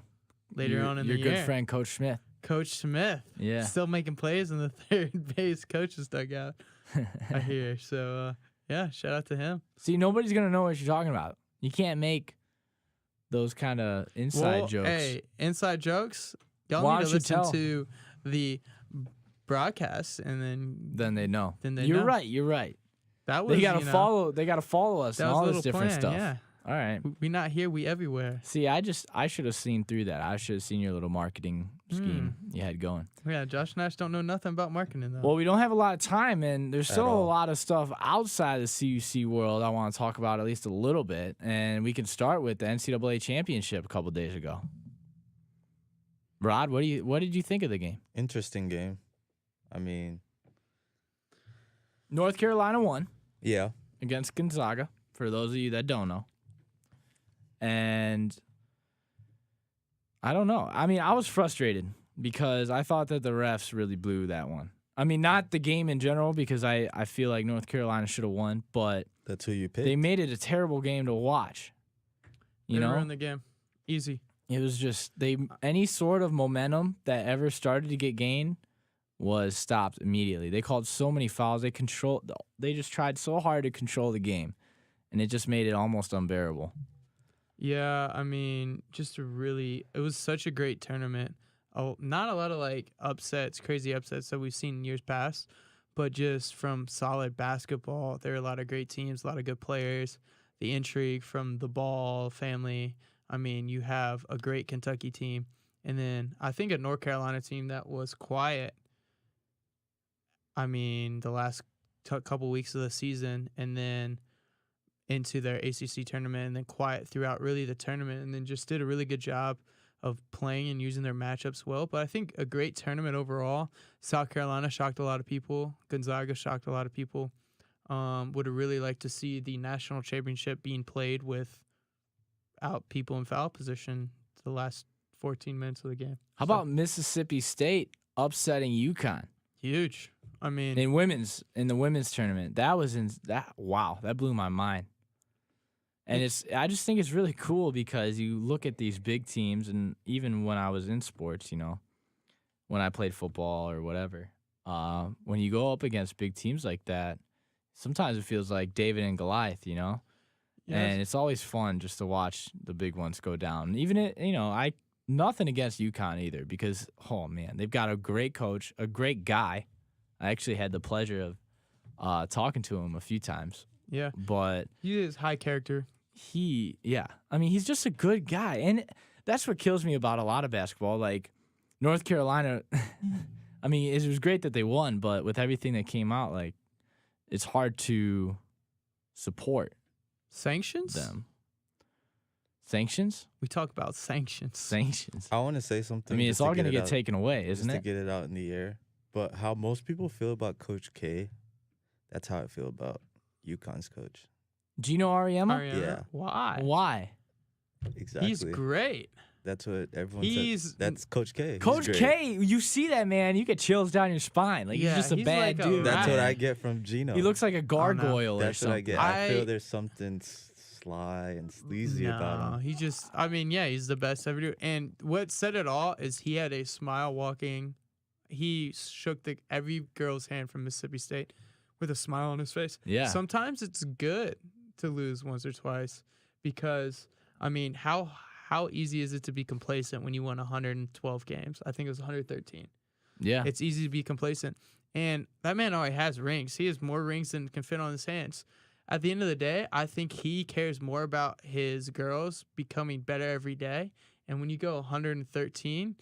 later on in the year. Your good friend, Coach Smith. Coach Smith. Yeah. Still making plays in the third base coach's dugout, I hear. So, yeah, shout out to him. See, nobody's going to know what you're talking about. You can't make those kind of inside jokes. Hey, inside jokes. Y'all Why need to don't you listen tell? to the broadcast, and then Then they know. You're You're right. that was They gotta follow us That and was all a this little different plan, stuff. yeah. All right. We not here, we everywhere. See, I should have seen through that. I should have seen your little marketing scheme you had going. Yeah, Josh Nash don't know nothing about marketing though. Well, we don't have a lot of time, and there's still a all. lot of stuff outside the CUC world I want to talk about at least a little bit. And we can start with the NCAA championship a couple days ago. Rod, what did you think of the game? Interesting game. I mean, North Carolina won yeah. against Gonzaga, for those of you that don't know. And I don't know. I mean, I was frustrated because I thought that the refs really blew that one. I mean, not the game in general, because I feel like North Carolina should have won, but That's who you picked. they made it a terrible game to watch. You They know, ruined the game. Easy. it was just any sort of momentum that ever started to get gained was stopped immediately. They called so many fouls. They just tried so hard to control the game, and it just made it almost unbearable. Yeah, I mean, it was such a great tournament. Oh, not a lot of like upsets, crazy upsets that we've seen in years past, but just from solid basketball, there are a lot of great teams, a lot of good players. The intrigue from the Ball family. I mean, you have a great Kentucky team, and then I think a North Carolina team that was quiet. I mean, the last couple weeks of the season, and then into their ACC tournament, and then quiet throughout really the tournament, and then just did a really good job of playing and using their matchups well. But I think a great tournament overall. South Carolina shocked a lot of people. Gonzaga shocked a lot of people. Would have really liked to see the national championship being played without people in foul position the last 14 minutes of the game. How about Mississippi State upsetting UConn Huge. I mean, in the women's tournament? Wow, that blew my mind. And I just think it's really cool because you look at these big teams, and even when I was in sports, when I played football or whatever, when you go up against big teams like that, sometimes it feels like David and Goliath, Yes. And it's always fun just to watch the big ones go down. Even nothing against UConn either, because oh man, they've got a great coach, a great guy. I actually had the pleasure of talking to him a few times. yeah, But he is high character. he's just a good guy. And that's what kills me about a lot of basketball. Like North Carolina, I mean, it was great that they won, but with everything that came out, like, it's hard to support Sanctions? them. Sanctions? We talk about sanctions. Sanctions. I want to say something. I mean, it's just to all going to it get out- taken away, just isn't to it? get it out in the air. But how most people feel about Coach K, that's how I feel about UConn's coach. Gino Auriemma? Ariana, Yeah. Why? Why? Exactly. He's great. That's what everyone He's- says. That's Coach K. He's Coach great. K, you see that man, you get chills down your spine. Like, Yeah, he's just a he's bad like a dude. That's what Right. I get from Gino. He looks like a gargoyle or That's what something. I get. I feel I- there's something sly and sleazy about him. He just, I mean, yeah, he's the best ever do. And what said it all is he had a smile walking. He shook every girl's hand from Mississippi State with a smile on his face. Yeah. Sometimes it's good to lose once or twice because, I mean, how easy is it to be complacent when you won 112 games? I think it was 113. Yeah. It's easy to be complacent. And that man already has rings. He has more rings than can fit on his hands. At the end of the day, I think he cares more about his girls becoming better every day. And when you go 113,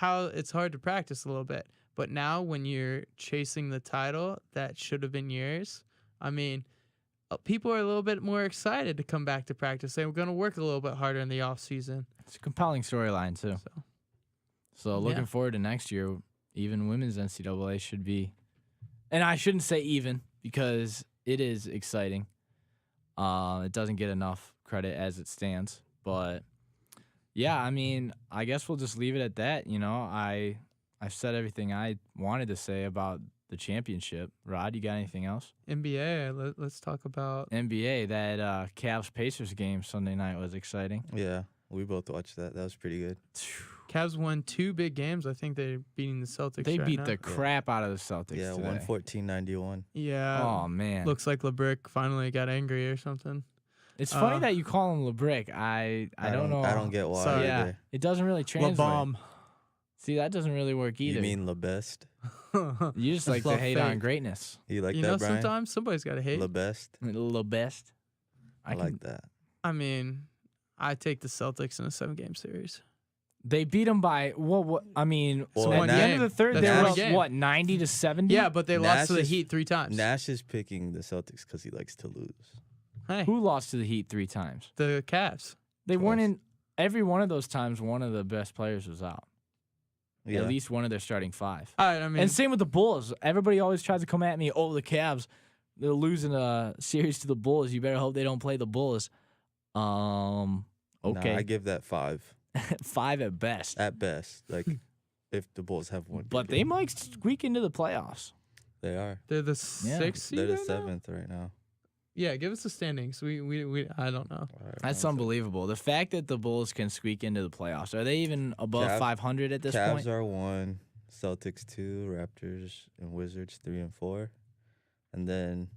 it's hard to practice a little bit. But now when you're chasing the title that should have been yours, I mean, people are a little bit more excited to come back to practice. They're going to work a little bit harder in the off season. It's a compelling storyline, too. So looking Yeah. forward to next year, even women's NCAA should be. And I shouldn't say even because it is exciting. It doesn't get enough credit as it stands. But, yeah, I mean, I guess we'll just leave it at that. I've said everything I wanted to say about the championship. Rod, you got anything else? NBA, let's talk about. NBA, that Cavs-Pacers game Sunday night was exciting. Yeah, we both watched that. That was pretty good. Cavs won 2 big games. I think they're beating the Celtics. They right beat now. the crap out of the Celtics Yeah, today. 114-91. Yeah. Oh, man. Looks like LeBrick finally got angry or something. It's funny that you call him LeBrick. I don't know. I don't get why. Sorry. Yeah, either. it doesn't really translate. LeBomb. See, that doesn't really work either. You mean LeBest? You just like to Fluff hate on fake. greatness. You like You that, know, Brian? sometimes somebody's got to hate. LeBest? The best. I like that. I mean, I take the Celtics in a 7-game series. They beat them by what? I mean, Well, at the Nash- end of the third, that's they one were up, game. what, 90-70? Yeah, but they lost to the Nash is- Heat 3 times. Nash is picking the Celtics because he likes to lose. Hey, Who lost to the Heat 3 times? the Cavs. They weren't Twice. in every one of those times. One of the best players was out. Yeah. At least one of their starting 5. All right, I mean, And same with the Bulls. Everybody always tries to come at me. Oh, the Cavs, they're losing a series to the Bulls. You better hope they don't play the Bulls. Nah, Okay, I give that 5 5 at best. at best. Like, if the Bulls have one. But they might squeak into the playoffs. They are. they're the Yeah. 6th seed They're the right now? 7th right now. Yeah, give us the standings. We I don't know. All right, That's 1 second. unbelievable. The fact that the Bulls can squeak into the playoffs. Are they even above Cavs- 500 at this Cavs point? are 1, Celtics 2, Raptors and Wizards 3 and 4, and then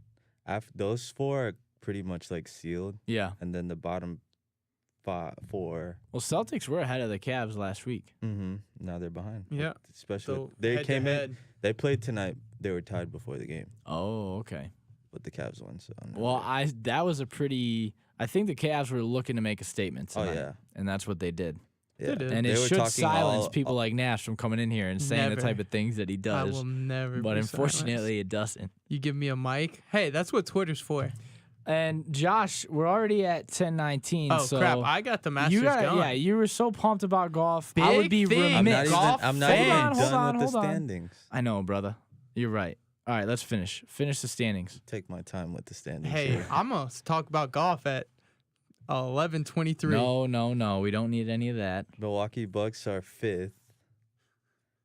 after those 4 are pretty much like sealed, Yeah. and then the bottom 4. Well, Celtics were ahead of the Cavs last week. Now they're behind. Yeah. Especially So they came in. head-to-head. They played tonight. They were tied before the game, Oh, okay. but the Cavs won. So I'm not Well, worried. that was a pretty. I think the Cavs were looking to make a statement Oh, tonight. yeah. And that's what they did. Yeah. did. And They it were should talking silence all- people like Nash from coming in here and saying the Never. type of things that he I does. will never. But be unfortunately, silenced. it doesn't. You give me a mic. Hey, that's what Twitter's for. And Josh, we're already at 10:19. Oh so crap! I got the Masters you got going. yeah. You were so pumped about golf. I would Big be thing. I'm remiss. not Golf even. I'm not fan. even Hold done on, with the hold on. standings. I know, brother. You're right. All right, let's finish. Finish the standings. Take my time with the standings. Hey, here. I'm gonna talk about golf at 11:23. No. We don't need any of that. Milwaukee Bucks are 5th.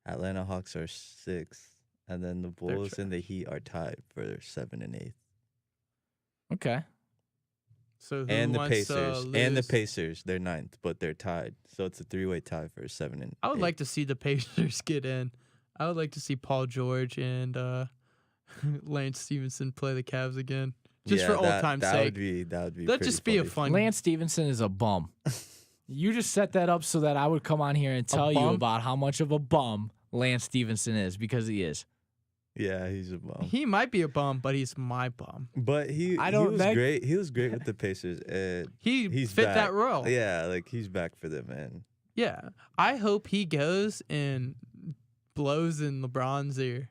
Atlanta Hawks are 6th, and then the Bulls and the Heat are tied for 7th and 8th. Okay. So who And the wants to Pacers. And the lose? Pacers, they're 9th, but they're tied. So it's a 3-way tie for 7 and I would 8. like to see the Pacers get in. I would like to see Paul George and Lance Stevenson play the Cavs again, just for old time's that sake. Would be, that would be That'd pretty just be a funny. fun. Lance Stevenson is a bum. You just set that up so that I would come on here and tell you bum? about how much of a bum Lance Stevenson is, because he is. Yeah, he's a bum. He might be a bum, but he's my bum. But I he don't was think- great. He was great with the Pacers. And He he's fit back. that role. Yeah, like he's back for them, man. Yeah. I hope he goes and blows in LeBron's ear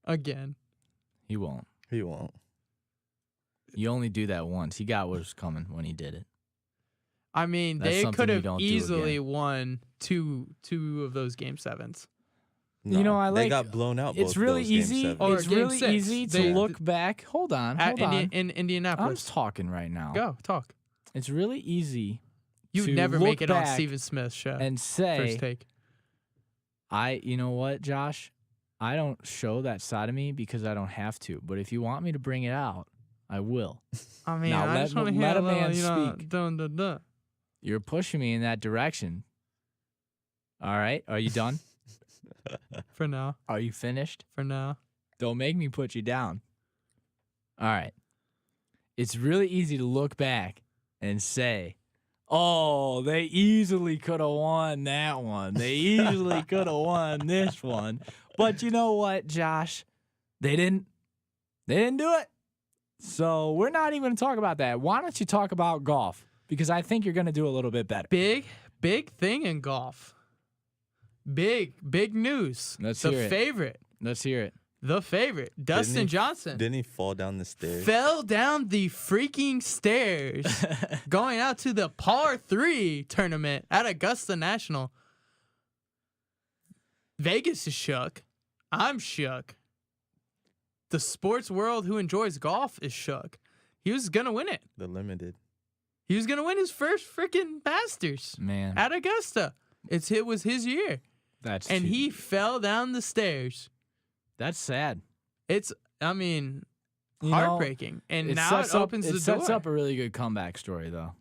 again. He won't. He won't. You only do that once. He got what was coming when he did it. I mean, That's they something could you have don't do easily again. won two of those game sevens. You know, I They like- got blown out. It's both really those game easy. sevens. Or It's game really 6. easy to They- look back. Hold on. At In in Indianapolis. I'm talking right now. Go talk. It's really easy You would to never look make it on back Stephen Smith's show. and say, First take. you know what, Josh? I don't show that side of me because I don't have to. But if you want me to bring it out, I will. I mean, Now I let- just want to let hear a a little, man you know, speak. dun, dun, dun. You're pushing me in that direction. All right. Are you done? For now. Are you finished? For now. Don't make me put you down. All right. It's really easy to look back and say, oh, they easily could have won that one. They easily could have won this one. But you know what, Josh? They didn't. They didn't do it. So we're not even going to talk about that. Why don't you talk about golf? Because I think you're going to do a little bit better. Big thing in golf. Big news. Let's the hear it. favorite. Let's hear it. The favorite. Dustin he- Johnson. Didn't he fall down the stairs? Fell down the freaking stairs going out to the par 3 tournament at Augusta National. Vegas is shook. I'm shook. The sports world who enjoys golf is shook. He was going to win it. The limited. He was going to win his first freaking Masters Man, at Augusta. It was his year. that's And too- he fell down the stairs. that's sad. I mean, You know, heartbreaking. And now it opens the door. It sets up a really good comeback story, though.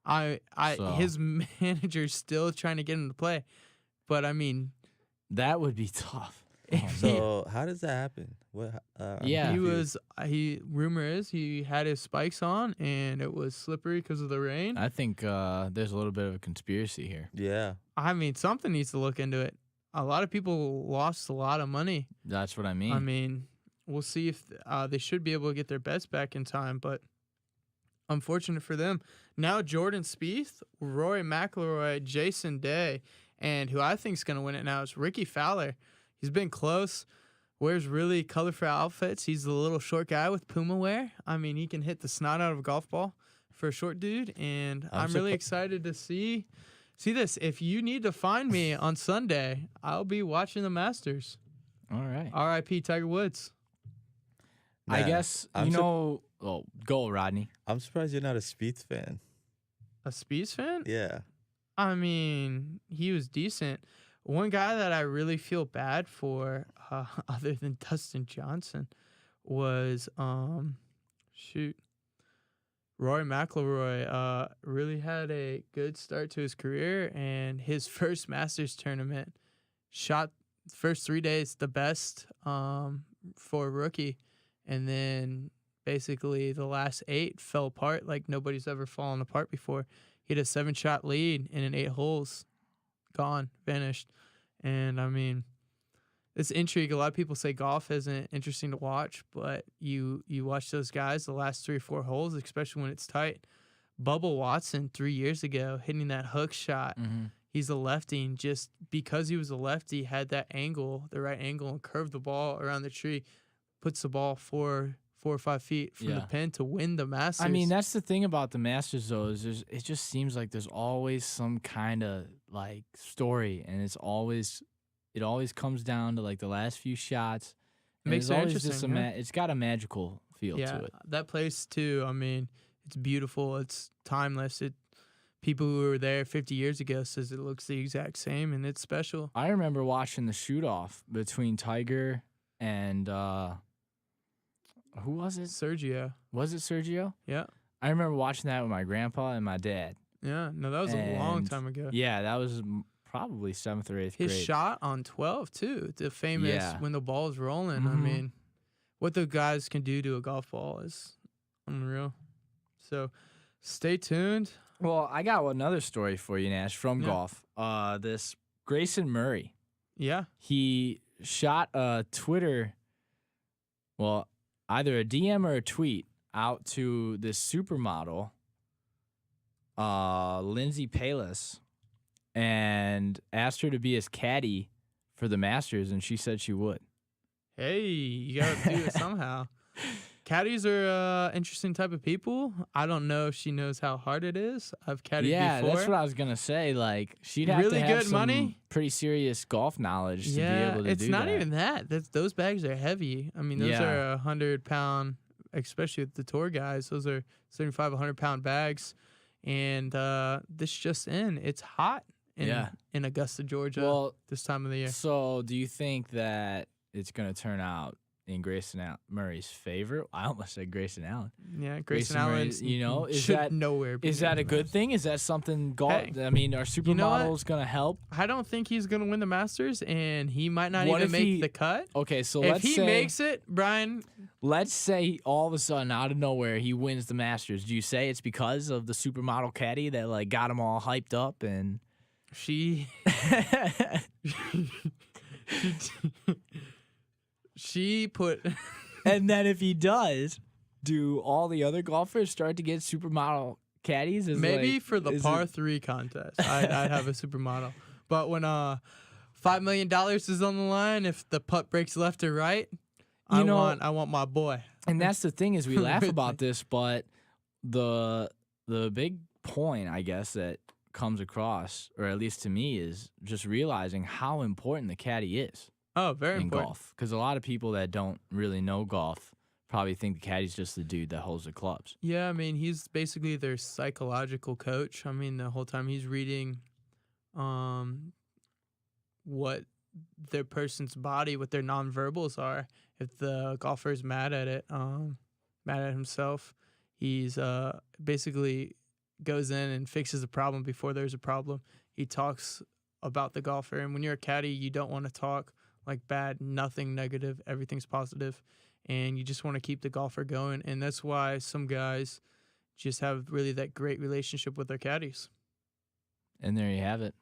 So- His manager's still trying to get him to play, but I mean, That would be tough. Oh, So how does that happen? What? I'm Yeah. confused. rumor is he had his spikes on and it was slippery because of the rain. I think there's a little bit of a conspiracy here. Yeah. I mean, something needs to look into it. A lot of people lost a lot of money. That's what I mean. I mean, we'll see if they should be able to get their bets back in time, but unfortunate for them. Now Jordan Spieth, Rory McIlroy, Jason Day, and who I think is going to win it now is Ricky Fowler. He's been close. Wears really colorful outfits. He's the little short guy with Puma wear. I mean, he can hit the snot out of a golf ball for a short dude, and I'm really excited to see this. If you need to find me on Sunday, I'll be watching the Masters. All right. R.I.P. Tiger Woods. I Nah, guess, I'm go, Rodney. I'm surprised you're not a Spieth fan. A Spieth fan? Yeah. I mean, he was decent. One guy that I really feel bad for, other than Dustin Johnson, was Rory McIlroy really had a good start to his career, and his first Masters tournament shot first 3 days the best for a rookie, and then basically the last 8 fell apart like nobody's ever fallen apart before. He had a 7-shot lead and in 8 holes, gone, vanished. And I mean, it's intrigue. A lot of people say golf isn't interesting to watch, but you watch those guys the last 3 or 4 holes, especially when it's tight. Bubba Watson 3 years ago hitting that hook shot. Mm-hmm. He's a lefty, and just because he was a lefty, had that angle, the right angle, and curved the ball around the tree, puts the ball 4 or 5 feet from the pin to win the Masters. I mean, that's the thing about the Masters, though, is it just seems like there's always some kind of like story, and it always comes down to like the last few shots. It makes it always interesting. it's got a magical feel to it. That place too. I mean, it's beautiful. It's timeless. People who were there 50 years ago says it looks the exact same, and it's special. I remember watching the shoot-off between Tiger and who was it? Sergio. Was it Sergio? Yeah. I remember watching that with my grandpa and my dad. Yeah. No, that was a long time ago. Yeah, that was probably 7th or 8th grade. His shot on 12 too. The famous when the ball is rolling. I Mhm. mean, what the guys can do to a golf ball is unreal. So, stay tuned. Well, I got another story for you, Nash, from Yeah. golf. This Grayson Murray. Yeah. He shot a Twitter, well, either a DM or a tweet out to this supermodel, Lindsay Palis, and asked her to be his caddy for the Masters, and she said she would. Hey, you gotta do it somehow. Caddies are interesting type of people. I don't know if she knows how hard it is. I've caddied before. That's what I was gonna say. Like, she'd have Really to have good some money? pretty serious golf knowledge to be able to do that. It's not even that. Those bags are heavy. I mean, those are 100-pound, especially with the tour guys. Those are 75, 100-pound bags. And this just in, it's hot in Augusta, Georgia this time of the year. So do you think that it's gonna turn out in Grayson Murray's favor? I almost said Grayson Allen. Yeah, Grayson Murray, Allen, should nowhere be is that a good thing? Is that something golf? Hey, I mean, are supermodels gonna help? I don't think he's gonna win the Masters, and he might not What even if make the cut. Okay, so If let's he say makes it, Brian, let's say all of a sudden out of nowhere he wins the Masters. Do you say it's because of the supermodel caddy that like got him all hyped up and she put. And then if he does, do all the other golfers start to get supermodel caddies? Maybe for the par 3 contest, I'd have a supermodel. But when $5 million is on the line, if the putt breaks left or right, I want my boy. And that's the thing is we laugh about this, but the big point, I guess, that comes across, or at least to me, is just realizing how important the caddy is. Oh, very in important. golf, because a lot of people that don't really know golf probably think the caddy's just the dude that holds the clubs. Yeah, I mean, he's basically their psychological coach. I mean, the whole time he's reading what their person's body, what their nonverbals are. If the golfer is mad at it, mad at himself, he's basically goes in and fixes the problem before there's a problem. He talks about the golfer, and when you're a caddy, you don't want to talk like bad, nothing negative, everything's positive, and you just want to keep the golfer going. And that's why some guys just have really that great relationship with their caddies. And there you have it.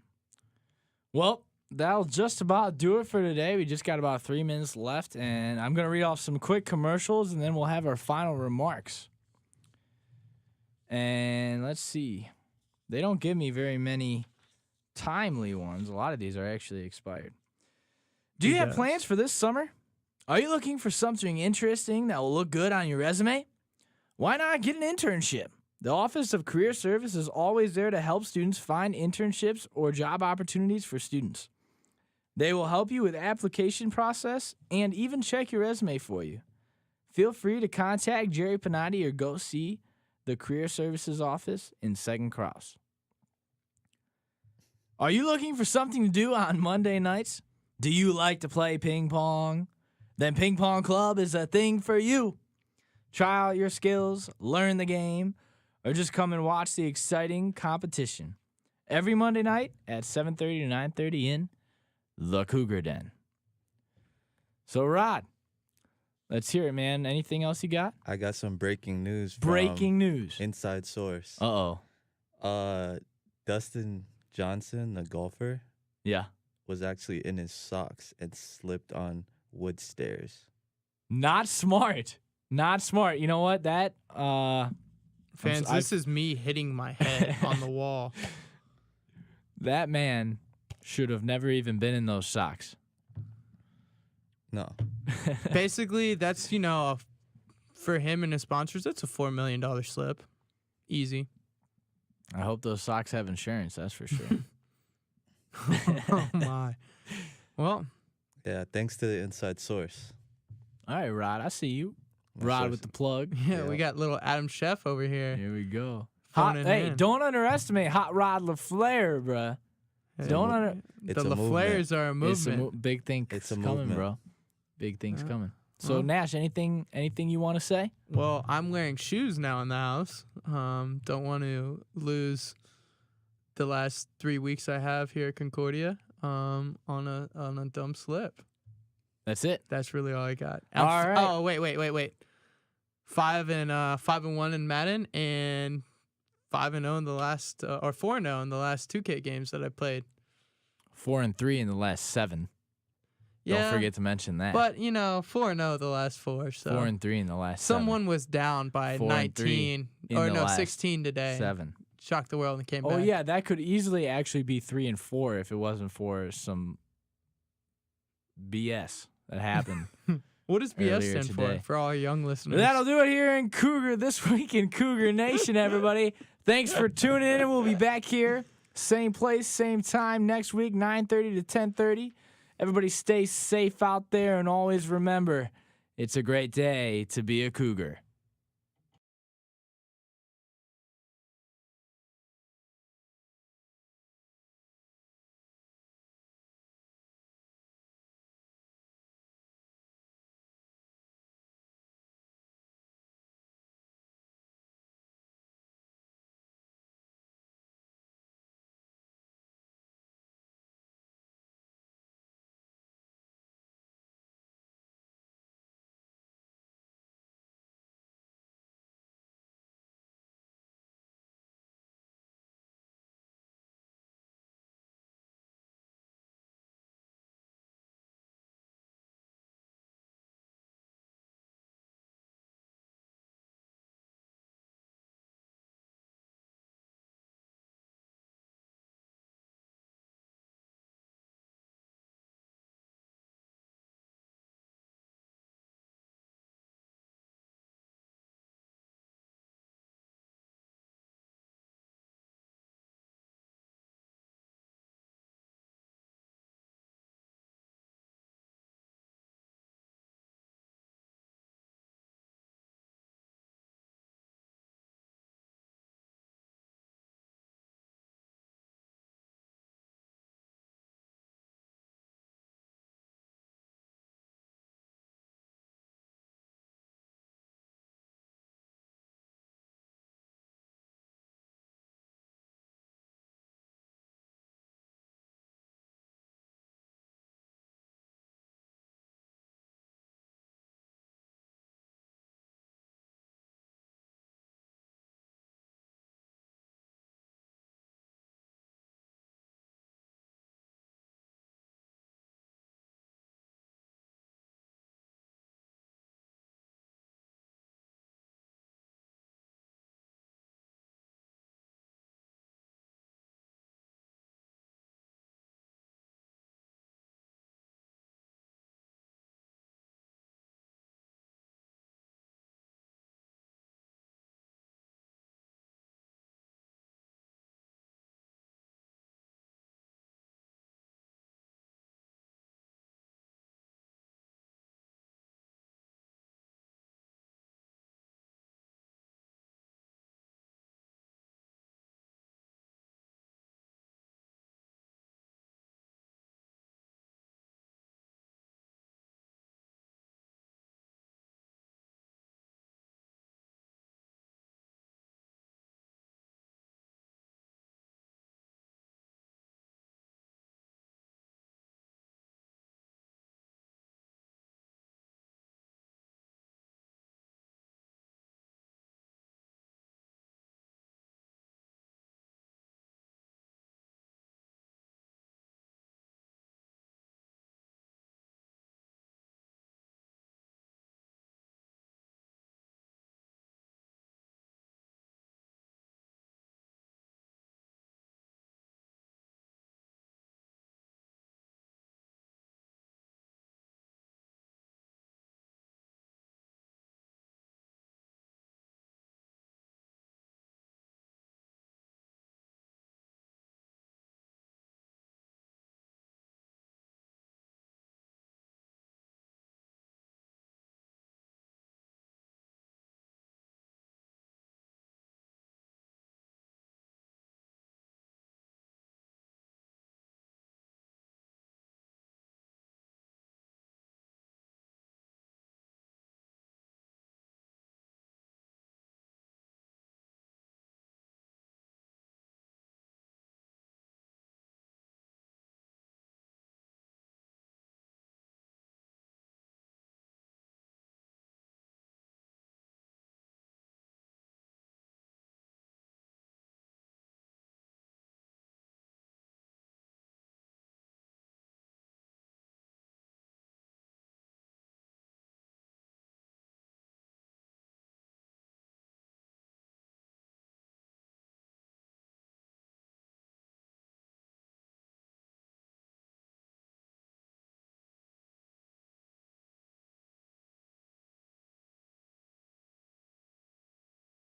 Well, that'll just about do it for today. We just got about 3 minutes left, and I'm going to read off some quick commercials, and then we'll have our final remarks. And let's see. They don't give me very many timely ones. A lot of these are actually expired. Do you have plans for this summer? Are you looking for something interesting that will look good on your resume? Why not get an internship? The Office of Career Service is always there to help students find internships or job opportunities for students. They will help you with application process and even check your resume for you. Feel free to contact Jerry Pinotti or go see the Career Services office in Second Cross. Are you looking for something to do on Monday nights? Do you like to play ping pong? Then Ping Pong Club is a thing for you. Try out your skills, learn the game, or just come and watch the exciting competition every Monday night at 7:30 to 9:30 in the Cougar Den. So, Rod, let's hear it, man. Anything else you got? I got some breaking news. Breaking news. Inside source. Uh-oh. Dustin Johnson, the golfer, Yeah. was actually in his socks and slipped on wood stairs. Not smart. Not smart. You know what? That, Fans, this is me hitting my head on the wall. that man should have never even been in those socks. No. Basically, that's, for him and his sponsors, that's a $4 million slip. Easy. I hope those socks have insurance, that's for sure. Oh, my. Well, Yeah, thanks to the inside source. All right, Rod, I see you. My Rod source- with the plug. yeah, we got little Adam Chef over here. Here we go. Phoning Hey, in. don't underestimate Hot Rod LaFleur, bruh. Don't under. It's The a LaFleurs are a It's a movement. big thing It's a coming, movement. bro. Big things Yeah. coming. So Well. Nash, anything you want to say? Well, I'm wearing shoes now in the house. Don't want to lose the last 3 weeks I have here at Concordia on a dumb slip. That's it. That's really all I got. All right. Oh, wait. 5-1 in Madden and 5-0 in the last or 4-0 in the last 2K games that I played. 4-3 in the last 7. Yeah, Don't forget to mention that. But 4-0 the last 4. So 4-3 in the last someone was down by 4-3 19 in or the no last 16 today. 7. Shocked the world and came Oh back. yeah, that could easily actually be 3-4 if it wasn't for some BS that happened. What does BS Earlier stand today. for our young listeners? That'll do it here in Cougar this week in Cougar Nation, everybody. Thanks for tuning in, and we'll be back here, same place, same time next week, 9:30 to 10:30. Everybody stay safe out there, and always remember, it's a great day to be a Cougar.